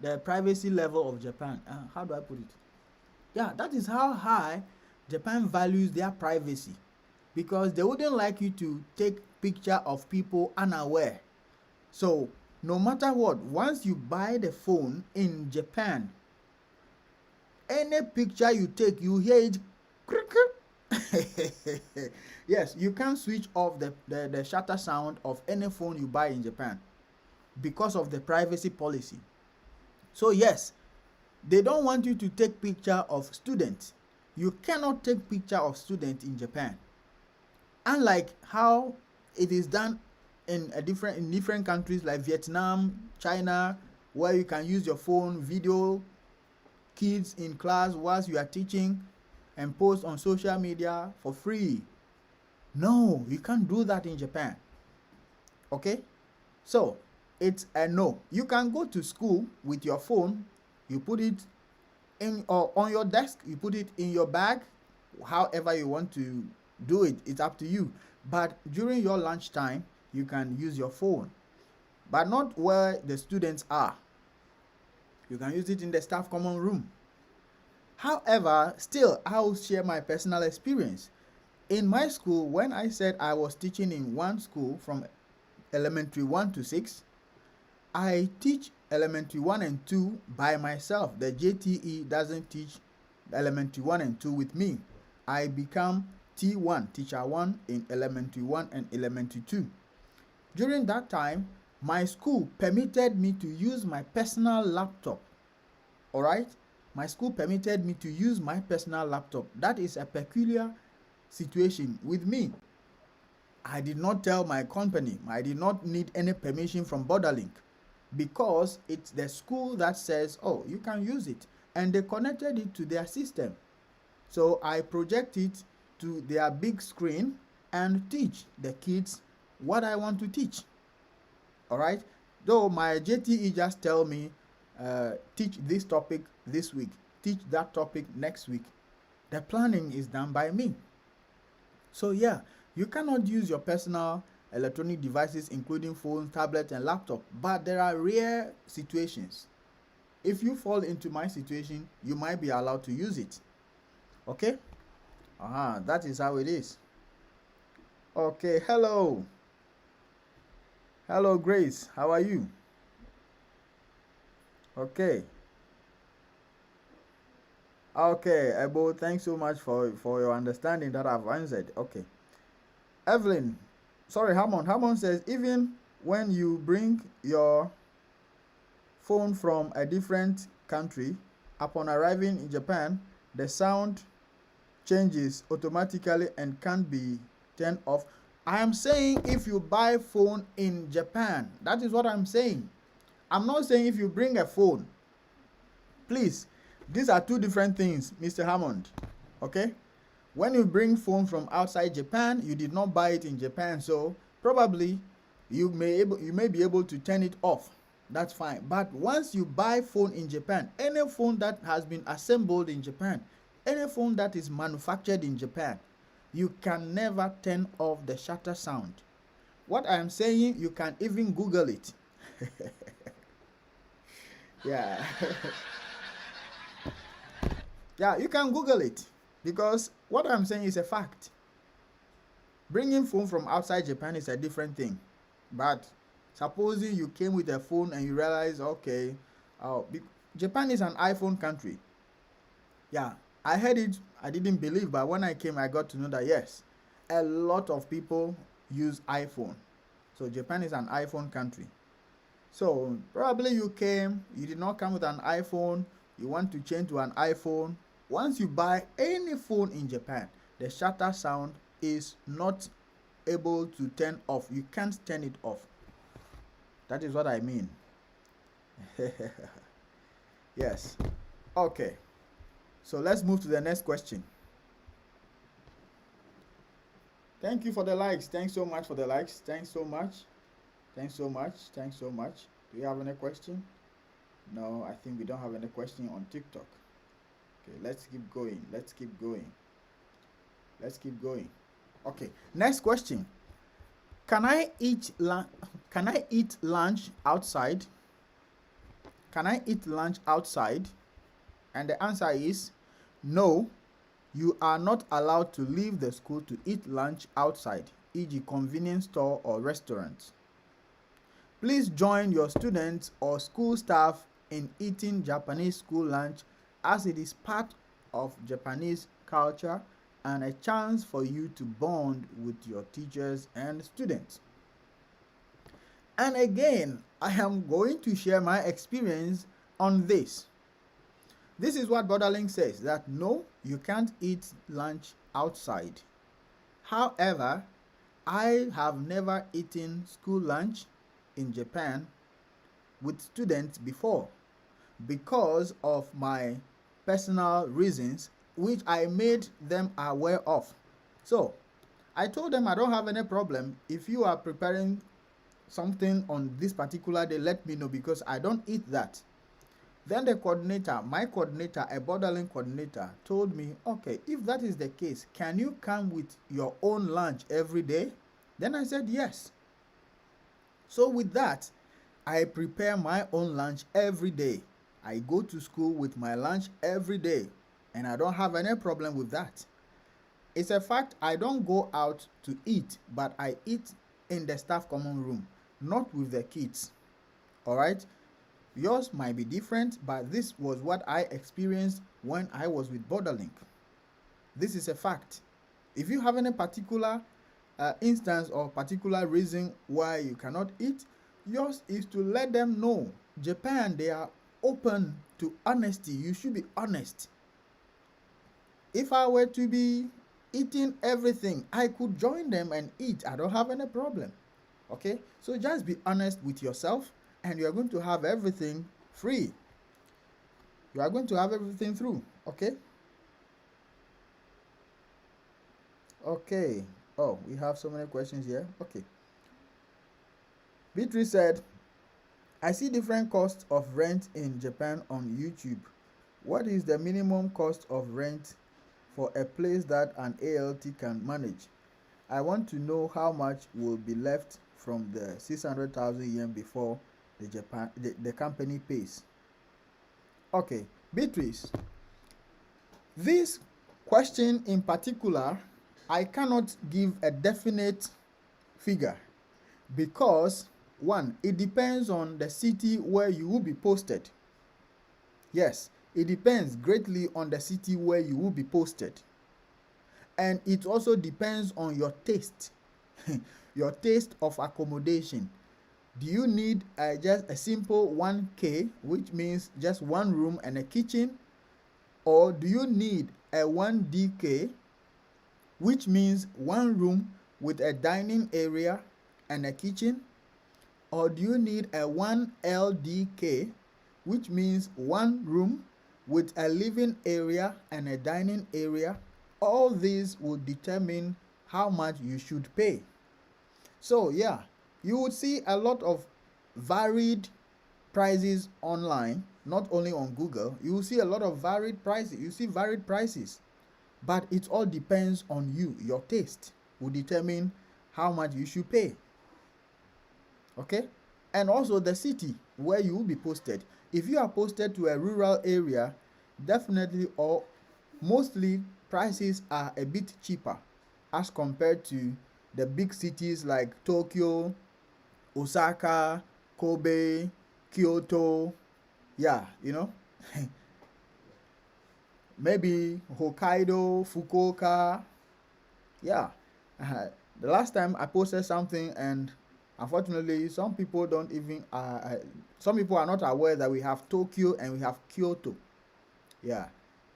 the privacy level of Japan. How do I put it? Yeah, that is how high Japan values their privacy, because they wouldn't like you to take picture of people unaware. So no matter what, once you buy the phone in Japan, any picture you take, you hear it. Yes, you can't switch off the shutter sound of any phone you buy in Japan because of the privacy policy. So yes, they don't want you to take picture of students. You cannot take picture of students in Japan. Unlike how it is done in different countries like Vietnam, China, where you can use your phone, video kids in class whilst you are teaching, and post on social media for free. No, you can't do that in Japan. Okay? So, it's a no. You can go to school with your phone, you put it in or on your desk, you put it in your bag, however you want to do it, it's up to you. But during your lunch time, you can use your phone, but not where the students are. You can use it in the staff common room. However, still, I will share my personal experience. In my school, when I said I was teaching in one school from elementary 1 to 6, I teach elementary 1 and 2 by myself. The JTE doesn't teach elementary 1 and 2 with me. I become T1, teacher 1 in elementary 1 and elementary 2. During that time, my school permitted me to use my personal laptop. All right? My school permitted me to use my personal laptop. That is a peculiar situation with me. I did not tell my company. I did not need any permission from Borderlink, because it's the school that says, oh, you can use it. And they connected it to their system. So I project it to their big screen and teach the kids what I want to teach. All right? Though my JTE just tell me, teach this topic this week, teach that topic next week. The planning is done by me. So yeah, you cannot use your personal electronic devices, including phones, tablets, and laptop. But there are rare situations. If you fall into my situation, you might be allowed to use it. Okay? That is how it is. Okay, hello. Hello, Grace. How are you? Okay. Okay, Ebo, thanks so much for your understanding that I've answered. Okay. Evelyn, sorry, Hammond. Hammond says even when you bring your phone from a different country, upon arriving in Japan, the sound changes automatically and can't be turned off. I am saying if you buy phone in Japan, that is what I'm saying. I'm not saying if you bring a phone. Please, these are two different things, Mr. Hammond. Okay? When you bring phone from outside Japan, you did not buy it in Japan, so probably you may be able to turn it off. That's fine. But once you buy phone in Japan, any phone that has been assembled in Japan, any phone that is manufactured in Japan, you can never turn off the shutter sound. What I am saying, you can even Google it. Yeah. Yeah, you can Google it because what I'm saying is a fact. Bringing phone from outside Japan is a different thing. But supposing you came with a phone and you realize, okay, uh, Japan is an iPhone country. Yeah, I heard it, I didn't believe, but when I came, I got to know that yes, a lot of people use iPhone. So Japan is an iPhone country. So probably you came, you did not come with an iPhone, you want to change to an iPhone. Once you buy any phone in Japan, the shutter sound is not able to turn off. You can't turn it off. That is what I mean. Yes. Okay. So let's move to the next question. Thank you for the likes. Thanks so much for the likes. Thanks so much. Thanks so much. Thanks so much. Do you have any question? No, I think we don't have any question on TikTok. Okay, let's keep going. Let's keep going. Let's keep going. Okay, next question. Can I eat lunch outside? Can I eat lunch outside? And the answer is no. You are not allowed to leave the school to eat lunch outside, e.g. convenience store or restaurant. Please join your students or school staff in eating Japanese school lunch as it is part of Japanese culture and a chance for you to bond with your teachers and students. And again, I am going to share my experience on this. This is what Borderlink says, that no, you can't eat lunch outside. However, I have never eaten school lunch in Japan with students before because of my personal reasons, which I made them aware of. So, I told them I don't have any problem. If you are preparing something on this particular day, let me know because I don't eat that. Then the coordinator, my coordinator, a Borderlink coordinator, told me, okay, if that is the case, can you come with your own lunch every day? Then I said yes. So with that, I prepare my own lunch every day. I go to school with my lunch every day, and I don't have any problem with that. It's a fact I don't go out to eat, but I eat in the staff common room, not with the kids. All right? Yours might be different, but this was what I experienced when I was with Borderlink. This is a fact. If you have any particular instance or particular reason why you cannot eat, yours is to let them know. Japan, they are open to honesty. You should be honest. If I were to be eating everything, I could join them and eat. I don't have any problem. Okay? So just be honest with yourself, and you are going to have everything free. You are going to have everything through. Okay? Okay. Oh, we have so many questions here. Okay. Beatrice said, I see different costs of rent in Japan on YouTube. What is the minimum cost of rent for a place that an ALT can manage? I want to know how much will be left from the 600,000 yen before the company pays. Okay, Beatrice, this question in particular, I cannot give a definite figure because one, it depends on the city where you will be posted. Yes, It depends greatly on the city where you will be posted. And it also depends on your taste, your taste of accommodation. Do you need just a simple 1K, which means just one room and a kitchen? Or do you need a 1DK, which means one room with a dining area and a kitchen? Or do you need a 1LDK, which means one room with a living area and a dining area? All these will determine how much you should pay. So yeah, you would see a lot of varied prices online, not only on Google. You will see a lot of varied prices. You see varied prices, but it all depends on you. Your taste will determine how much you should pay. Okay? And also the city where you will be posted. If you are posted to a rural area, definitely or mostly prices are a bit cheaper as compared to the big cities like Tokyo, Osaka, Kobe, Kyoto. Yeah, maybe Hokkaido, Fukuoka. Yeah. The last time I posted something, and unfortunately some people don't even some people are not aware that we have Tokyo and we have Kyoto. Yeah.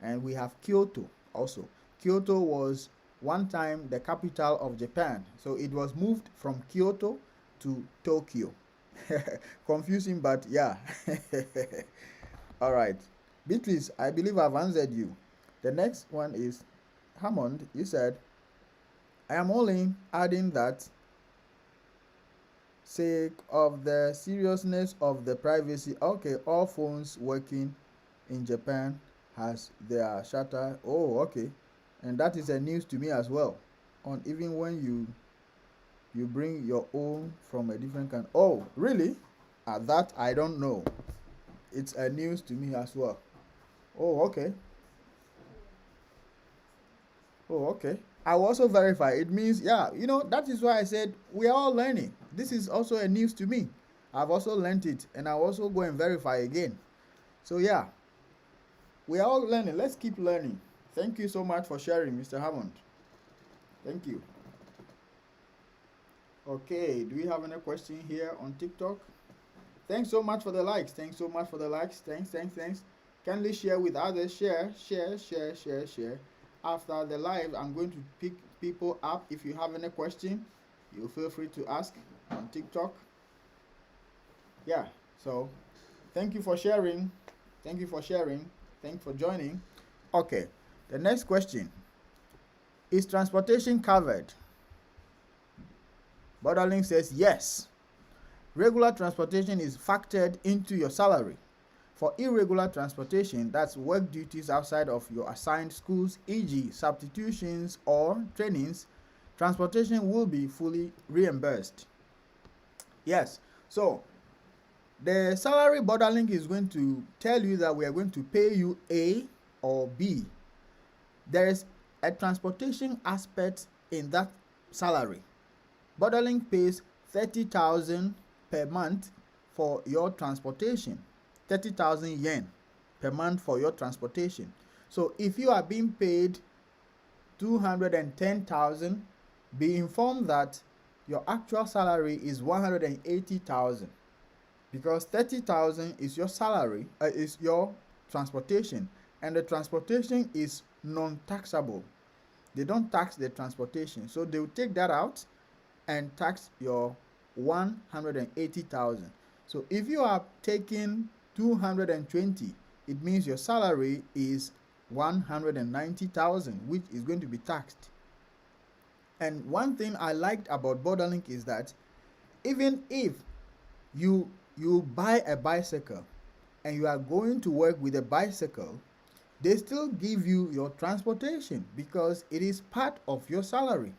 And we have Kyoto also. Kyoto was one time the capital of Japan, so it was moved from Kyoto to Tokyo. Confusing, but yeah. All right, Beatrice, I believe I've answered you. The next one is Hammond. You said, I am only adding that sake of the seriousness of the privacy. Okay, all phones working in Japan has their shutter. Oh, okay. And that is a news to me as well. On even when you bring your own from a different country. Oh, really? That I don't know. It's a news to me as well. Oh, okay. Oh, okay. I will also verify. It means, yeah, that is why I said we are all learning. This is also a news to me. I've also learned it, and I'll also go and verify again. So, yeah, we are all learning. Let's keep learning. Thank you so much for sharing, Mr. Hammond. Thank you. Okay, do we have any question here on TikTok? Thanks so much for the likes. Thanks so much for the likes. Thanks. Kindly share with others. Share. After the live, I'm going to pick people up. If you have any question, you feel free to ask on TikTok. Yeah, so thank you for sharing. Thank you for joining. Okay, the next question. Is transportation covered? Borderlink says yes. Regular transportation is factored into your salary. For irregular transportation, that's work duties outside of your assigned schools, e.g. substitutions or trainings, transportation will be fully reimbursed. Yes, so the salary Borderlink is going to tell you that we are going to pay you A or B. There is a transportation aspect in that salary. Borderlink pays 30,000 per month for your transportation. 30,000 yen per month for your transportation. So if you are being paid 210,000, be informed that your actual salary is 180,000, because 30,000 is your salary, is your transportation, and the transportation is non-taxable. They don't tax the transportation, so they will take that out and tax your 180,000. So if you are taking 220, it means your salary is 190,000, which is going to be taxed. And one thing I liked about Borderlink is that even if you buy a bicycle and you are going to work with a bicycle, they still give you your transportation because it is part of your salary.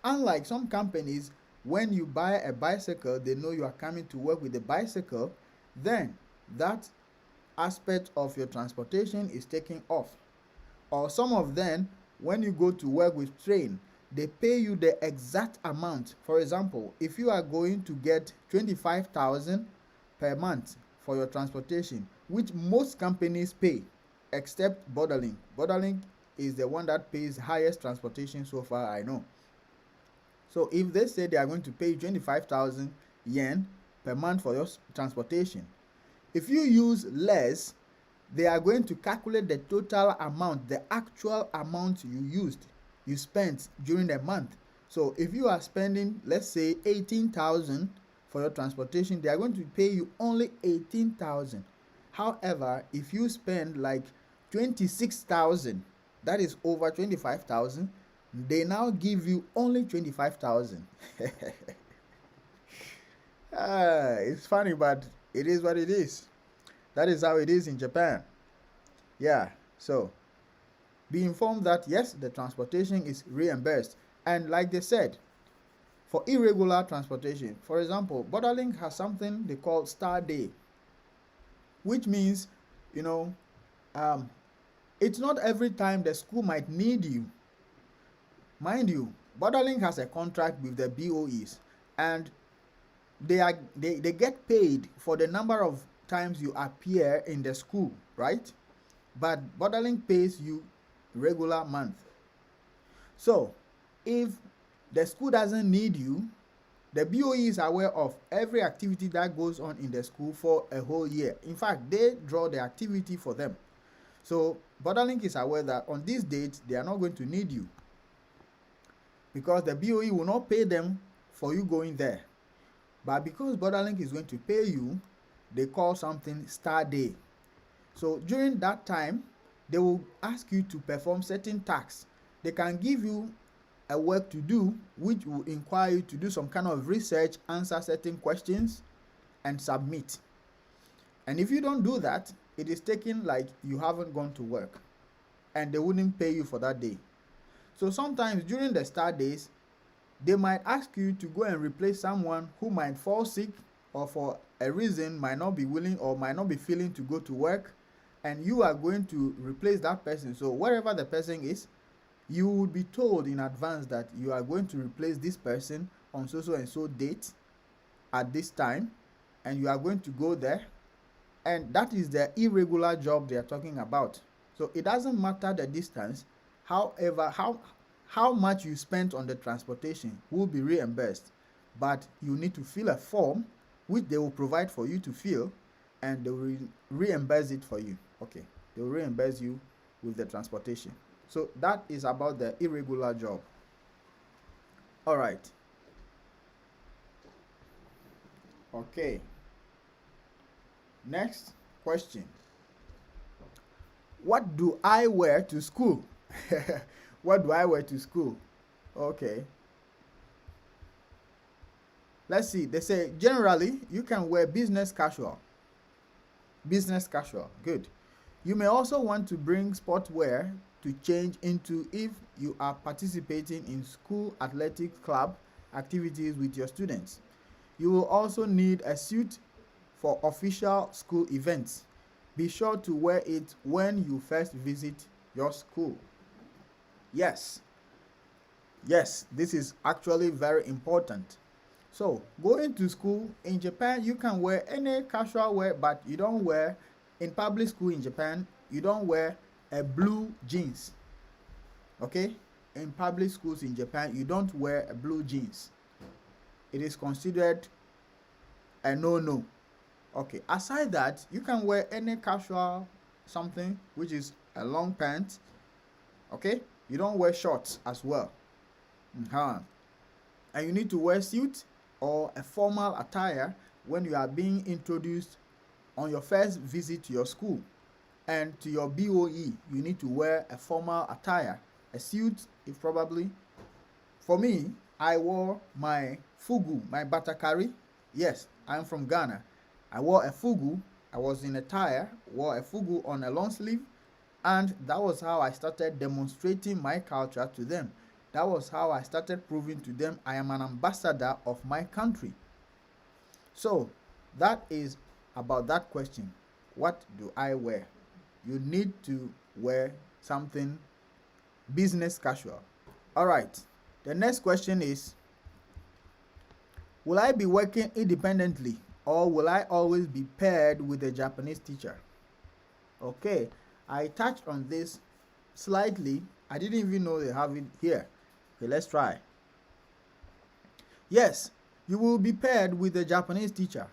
Unlike some companies, when you buy a bicycle, they know you are coming to work with a bicycle, then that aspect of your transportation is taken off. Or some of them, when you go to work with train, they pay you the exact amount. For example, if you are going to get 25,000 per month for your transportation, which most companies pay, except Borderlink. Borderlink is the one that pays highest transportation so far I know. So if they say they are going to pay 25,000 yen per month for your transportation, if you use less, they are going to calculate the total amount, the actual amount you spent during the month. So if you are spending, let's say 18,000 for your transportation, they are going to pay you only 18,000. However, if you spend like 26,000, that is over 25,000, they now give you only 25,000. It's funny, but it is what it is. That is how it is in Japan. Yeah, so be informed that yes, the transportation is reimbursed. And like they said, for irregular transportation, for example, Borderlink has something they call Star Day, which means, you know, it's not every time the school might need you. Mind you, Borderlink has a contract with the BOEs, and they get paid for the number of times you appear in the school, right? But Borderlink pays you regular month. So if the school doesn't need you, the BOE is aware of every activity that goes on in the school for a whole year. In fact, they draw the activity for them. So Borderlink is aware that on this date they are not going to need you, because the BOE will not pay them for you going there. But because Borderlink is going to pay you, they call something Star Day. So during that time, they will ask you to perform certain tasks. They can give you a work to do, which will require you to do some kind of research, answer certain questions, and submit. And if you don't do that, it is taken like you haven't gone to work, and they wouldn't pay you for that day. So sometimes during the Star Days, they might ask you to go and replace someone who might fall sick, or for a reason might not be willing or might not be feeling to go to work, and you are going to replace that person. So wherever the person is, you would be told in advance that you are going to replace this person on so and so date at this time, and you are going to go there. And that is the irregular job they are talking about. So it doesn't matter the distance. However, how much you spent on the transportation will be reimbursed, but you need to fill a form which they will provide for you to fill, and they will reimburse it for you. Okay, they will reimburse you with the transportation. So that is about the irregular job. All right. Okay. Next question. What do I wear to school? What do I wear to school? Okay. Let's see. They say generally you can wear business casual. Business casual. Good. You may also want to bring sport wear to change into if you are participating in school athletic club activities with your students. You will also need a suit for official school events. Be sure to wear it when you first visit your school. Yes, this is actually very important. So going to school in Japan, you can wear any casual wear, but you don't wear, in public school in Japan, you don't wear a blue jeans. Okay, in public schools in Japan, you don't wear a blue jeans. It is considered a no. Okay, aside that, you can wear any casual something which is a long pant. Okay, you don't wear shorts as well. And you need to wear suit or a formal attire when you are being introduced on your first visit to your school. And to your BOE, you need to wear a formal attire. A suit is probably, for me, I wore my fugu, my batakari. Yes, I'm from Ghana. I wore a fugu. I was in attire, wore a fugu on a long sleeve, and that was how I started demonstrating my culture to them. That was how I started proving to them I am an ambassador of my country. So that is about that question. What do I wear? You need to wear something business casual. All right. The next question is, will I be working independently, or will I always be paired with a Japanese teacher? Okay, I touched on this slightly. I didn't even know they have it here. Okay, let's try. Yes, you will be paired with a Japanese teacher.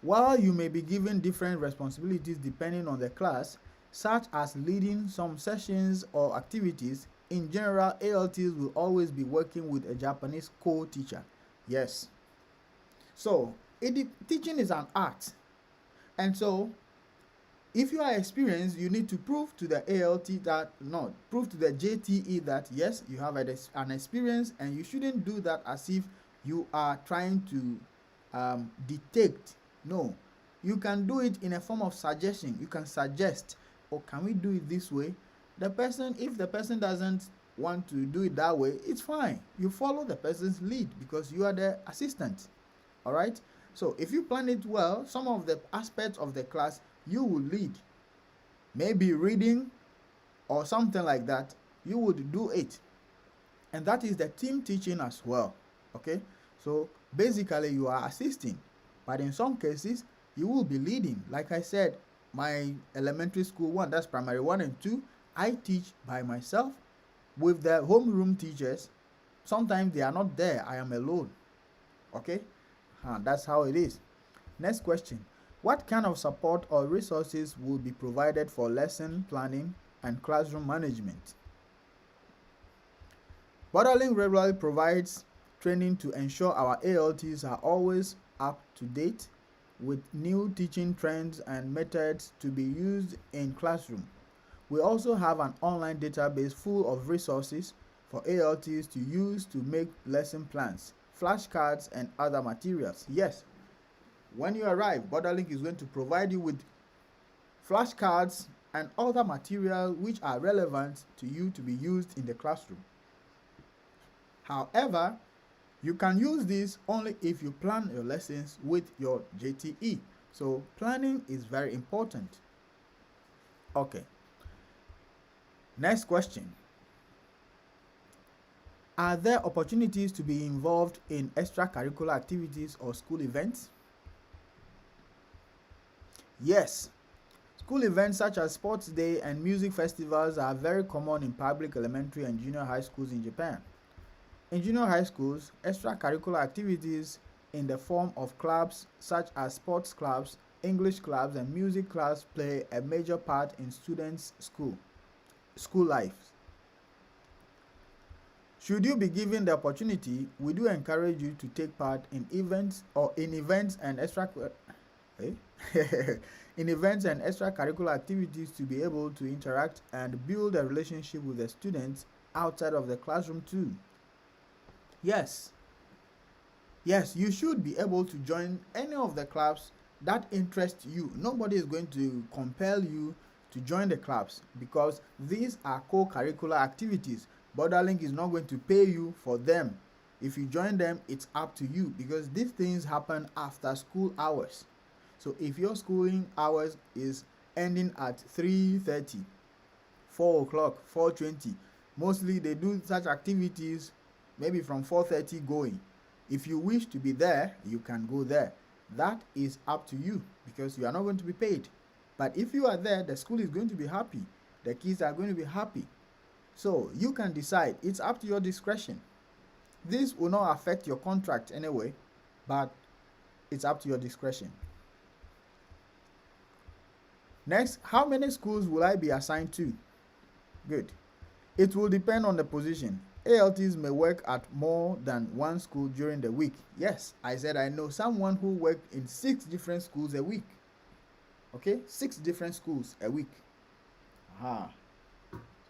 While you may be given different responsibilities depending on the class, such as leading some sessions or activities, in general, ALTs will always be working with a Japanese co-teacher. Yes. So, teaching is an art. And so, if you are experienced, you need to prove to the ALT that, no, prove to the JTE that yes, you have an experience, and you shouldn't do that as if you are trying to dictate. No, you can do it in a form of suggestion. You can suggest, or can we do it this way? The person, if the person doesn't want to do it that way, it's fine. You follow the person's lead because you are the assistant. All right. So if you plan it well, some of the aspects of the class you will lead, maybe reading or something like that, you would do it. And that is the team teaching as well. Okay, so basically you are assisting, but in some cases you will be leading. Like I said, my elementary school one, that's primary 1 and 2, I teach by myself with the homeroom teachers. Sometimes they are not there, I am alone. Okay, that's how it is. Next question. What kind of support or resources will be provided for lesson planning and classroom management? Borderlink regularly provides training to ensure our ALTs are always up to date with new teaching trends and methods to be used in classroom. We also have an online database full of resources for ALTs to use to make lesson plans, flashcards, and other materials. Yes, when you arrive, Borderlink is going to provide you with flashcards and other material which are relevant to you to be used in the classroom. However, you can use this only if you plan your lessons with your JTE. So planning is very important. Okay. Next question. Are there opportunities to be involved in extracurricular activities or school events? Yes, school events such as sports day and music festivals are very common in public elementary and junior high schools in Japan. In junior high schools, extracurricular activities in the form of clubs such as sports clubs, English clubs, and music clubs play a major part in students' school life. Should you be given the opportunity, we do encourage you to take part in events and in events and extracurricular activities to be able to interact and build a relationship with the students outside of the classroom too. Yes, you should be able to join any of the clubs that interest you. Nobody is going to compel you to join the clubs because these are co-curricular activities. Borderlink is not going to pay you for them. If you join them, it's up to you because these things happen after school hours. So if your schooling hours is ending at 3:30, 4 o'clock, 4:20, mostly they do such activities maybe from 4:30 going. If you wish to be there, you can go there. That is up to you because you are not going to be paid. But if you are there, the school is going to be happy. The kids are going to be happy. So you can decide. It's up to your discretion. This will not affect your contract anyway, but it's up to your discretion. Next, how many schools will I be assigned to? Good. It will depend on the position. ALTs may work at more than one school during the week. Yes, I said I know someone who worked in 6 different schools a week. Okay, 6 different schools a week. So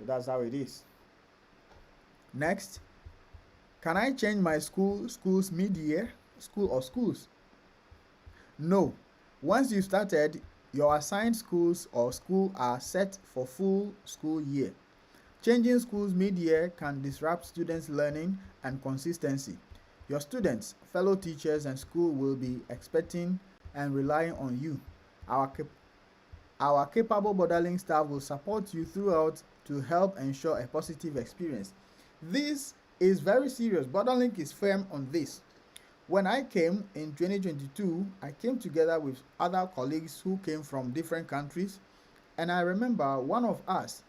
that's how it is. Next, can I change my schools mid-year? Schools? No. Once you started, your assigned schools or school are set for full school year. Changing schools mid-year can disrupt students' learning and consistency. Your students, fellow teachers, and school will be expecting and relying on you. Our capable Borderlink staff will support you throughout to help ensure a positive experience. This is very serious. Borderlink is firm on this. When I came in 2022, I came together with other colleagues who came from different countries, And I remember one of us,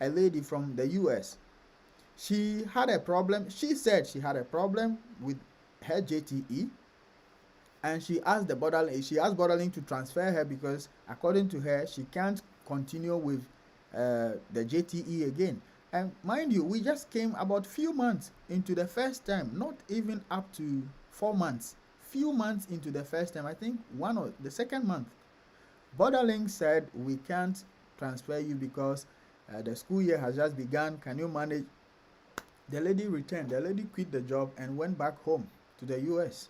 a lady from the US, she had a problem. She said she had a problem with her JTE, and she asked Borderlink to transfer her because according to her she can't continue with the JTE again. And mind you, we just came about few months into the first term, not even up to 4 months. Few months into the first term, I think one or the second month, Borderlink said we can't transfer you because the school year has just begun. Can you manage? The lady returned. The lady quit the job and went back home to the US.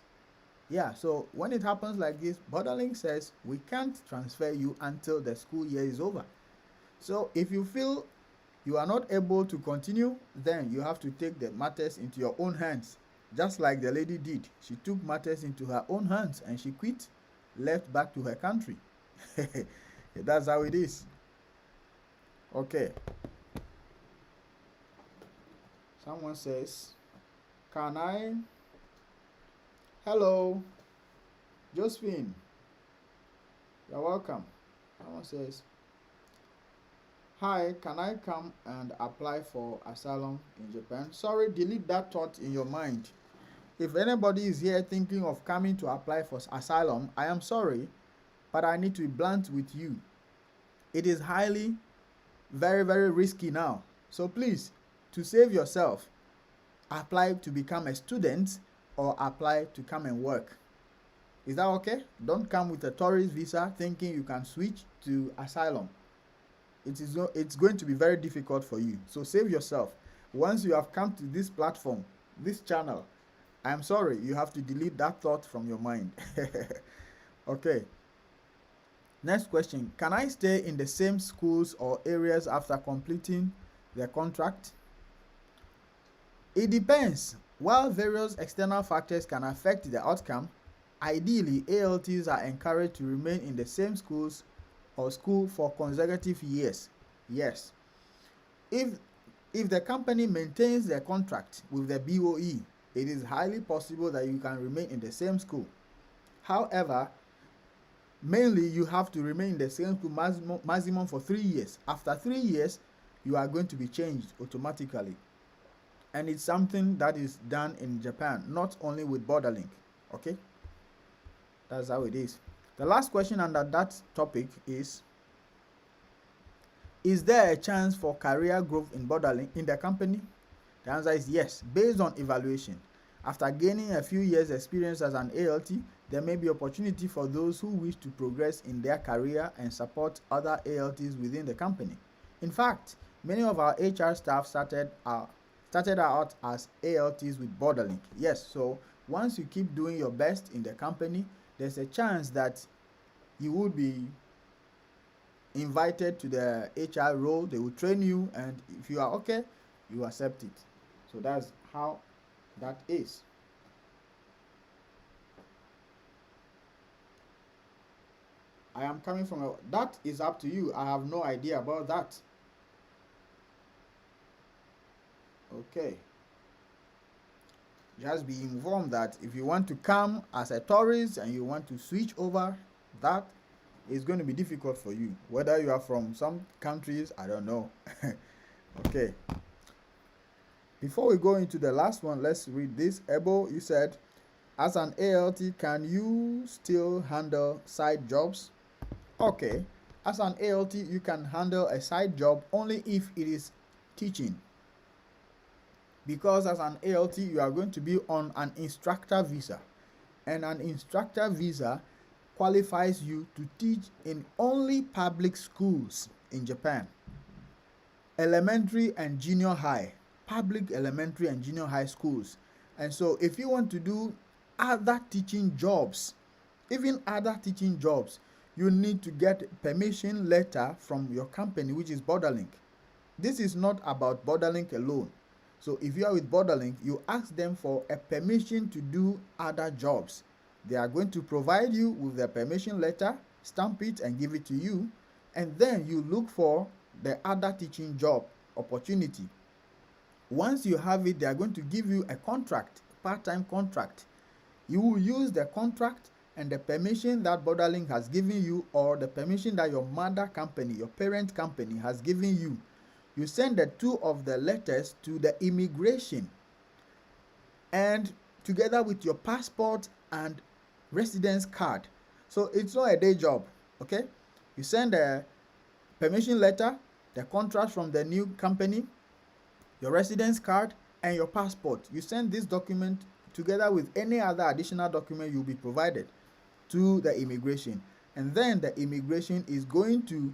Yeah, so when it happens like this, Borderlink says we can't transfer you until the school year is over. So if you feel you are not able to continue, then you have to take the matters into your own hands, just like the lady did. She took matters into her own hands and she quit, left back to her country. That's how it is. Okay. Someone says, can I? Hello, Josephine. You're welcome. Someone says, hi, can I come and apply for asylum in Japan? Sorry, delete that thought in your mind. If anybody is here thinking of coming to apply for asylum, I am sorry, but I need to be blunt with you. It is highly, very, very risky now. So please, to save yourself, apply to become a student or apply to come and work. Is that okay? Don't come with a tourist visa thinking you can switch to asylum. It's going to be very difficult for you. So save yourself. Once you have come to this platform, this channel, I'm sorry, you have to delete that thought from your mind. Okay. Next question. Can I stay in the same schools or areas after completing the contract? It depends. While various external factors can affect the outcome, ideally ALTs are encouraged to remain in the same schools or school for consecutive years. Yes. If the company maintains their contract with the BOE, it is highly possible that you can remain in the same school. However, mainly you have to remain in the same school maximum for 3 years. After 3 years, you are going to be changed automatically. And it's something that is done in Japan, not only with Borderlink. Okay? That's how it is. The last question under that topic is there a chance for career growth in Borderlink in the company? The answer is yes, based on evaluation. After gaining a few years experience as an ALT, there may be opportunity for those who wish to progress in their career and support other ALTs within the company. In fact, many of our HR staff started out as ALTs with Borderlink. Yes, so once you keep doing your best in the company, there's a chance that you would be invited to the HR role. They will train you, and if you are okay, you accept it. So that's how that is. I am coming from that is up to you. I have no idea about that. Okay. Just be informed that if you want to come as a tourist and you want to switch over, that is going to be difficult for you. Whether you are from some countries, I don't know. Okay. Before we go into the last one, let's read this. Ebo, you said, as an ALT, can you still handle side jobs? Okay. As an ALT, you can handle a side job only if it is teaching. Because as an ALT, you are going to be on an instructor visa. And an instructor visa qualifies you to teach in only public schools in Japan. Elementary and junior high. Public elementary and junior high schools. And so if you want to do other teaching jobs, even other teaching jobs, you need to get permission letter from your company, which is Borderlink. This is not about Borderlink alone. So if you are with Borderlink, you ask them for a permission to do other jobs. They are going to provide you with the permission letter, stamp it and give it to you, and then you look for the other teaching job opportunity. Once you have it, they are going to give you a contract, part-time contract. You will use the contract and the permission that Borderlink has given you, or the permission that your mother company, your parent company has given you, you send the two of the letters to the immigration, and together with your passport and residence card. So it's not a day job, okay? You send a permission letter, the contract from the new company, your residence card, and your passport. You send this document together with any other additional document you'll be provided to the immigration, and then the immigration is going to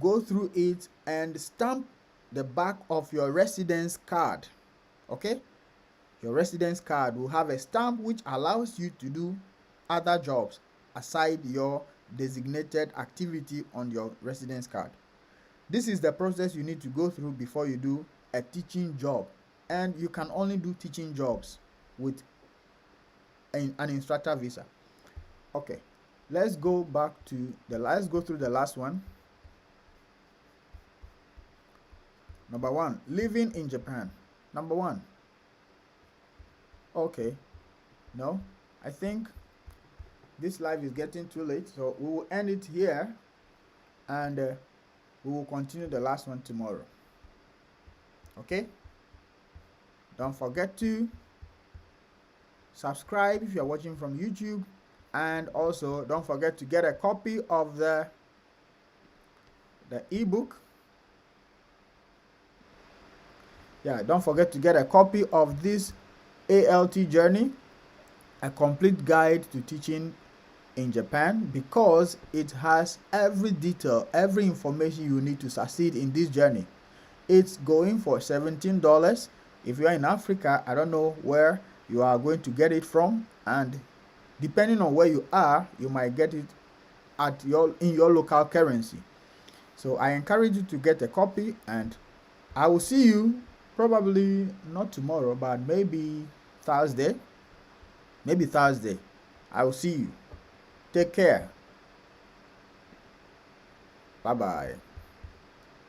go through it and stamp the back of your residence card. Okay, your residence card will have a stamp which allows you to do other jobs aside your designated activity on your residence card. This is the process you need to go through before you do a teaching job, and you can only do teaching jobs with an instructor visa. Okay, let's go through the last one. Number one, living in Japan. Number one. Okay, no, I think this live is getting too late, so we will end it here, and we will continue the last one tomorrow. Okay, don't forget to subscribe if you are watching from YouTube, and also don't forget to get a copy of the ebook. Yeah, don't forget to get a copy of this ALT journey, a complete guide to teaching in Japan, because it has every detail, every information you need to succeed in this journey. It's going for $17. If you are in Africa, I don't know where you are going to get it from, and depending on where you are, you might get it in your local currency. So I encourage you to get a copy, and I will see you probably not tomorrow, but maybe Thursday. I will see you. Take care. Bye bye.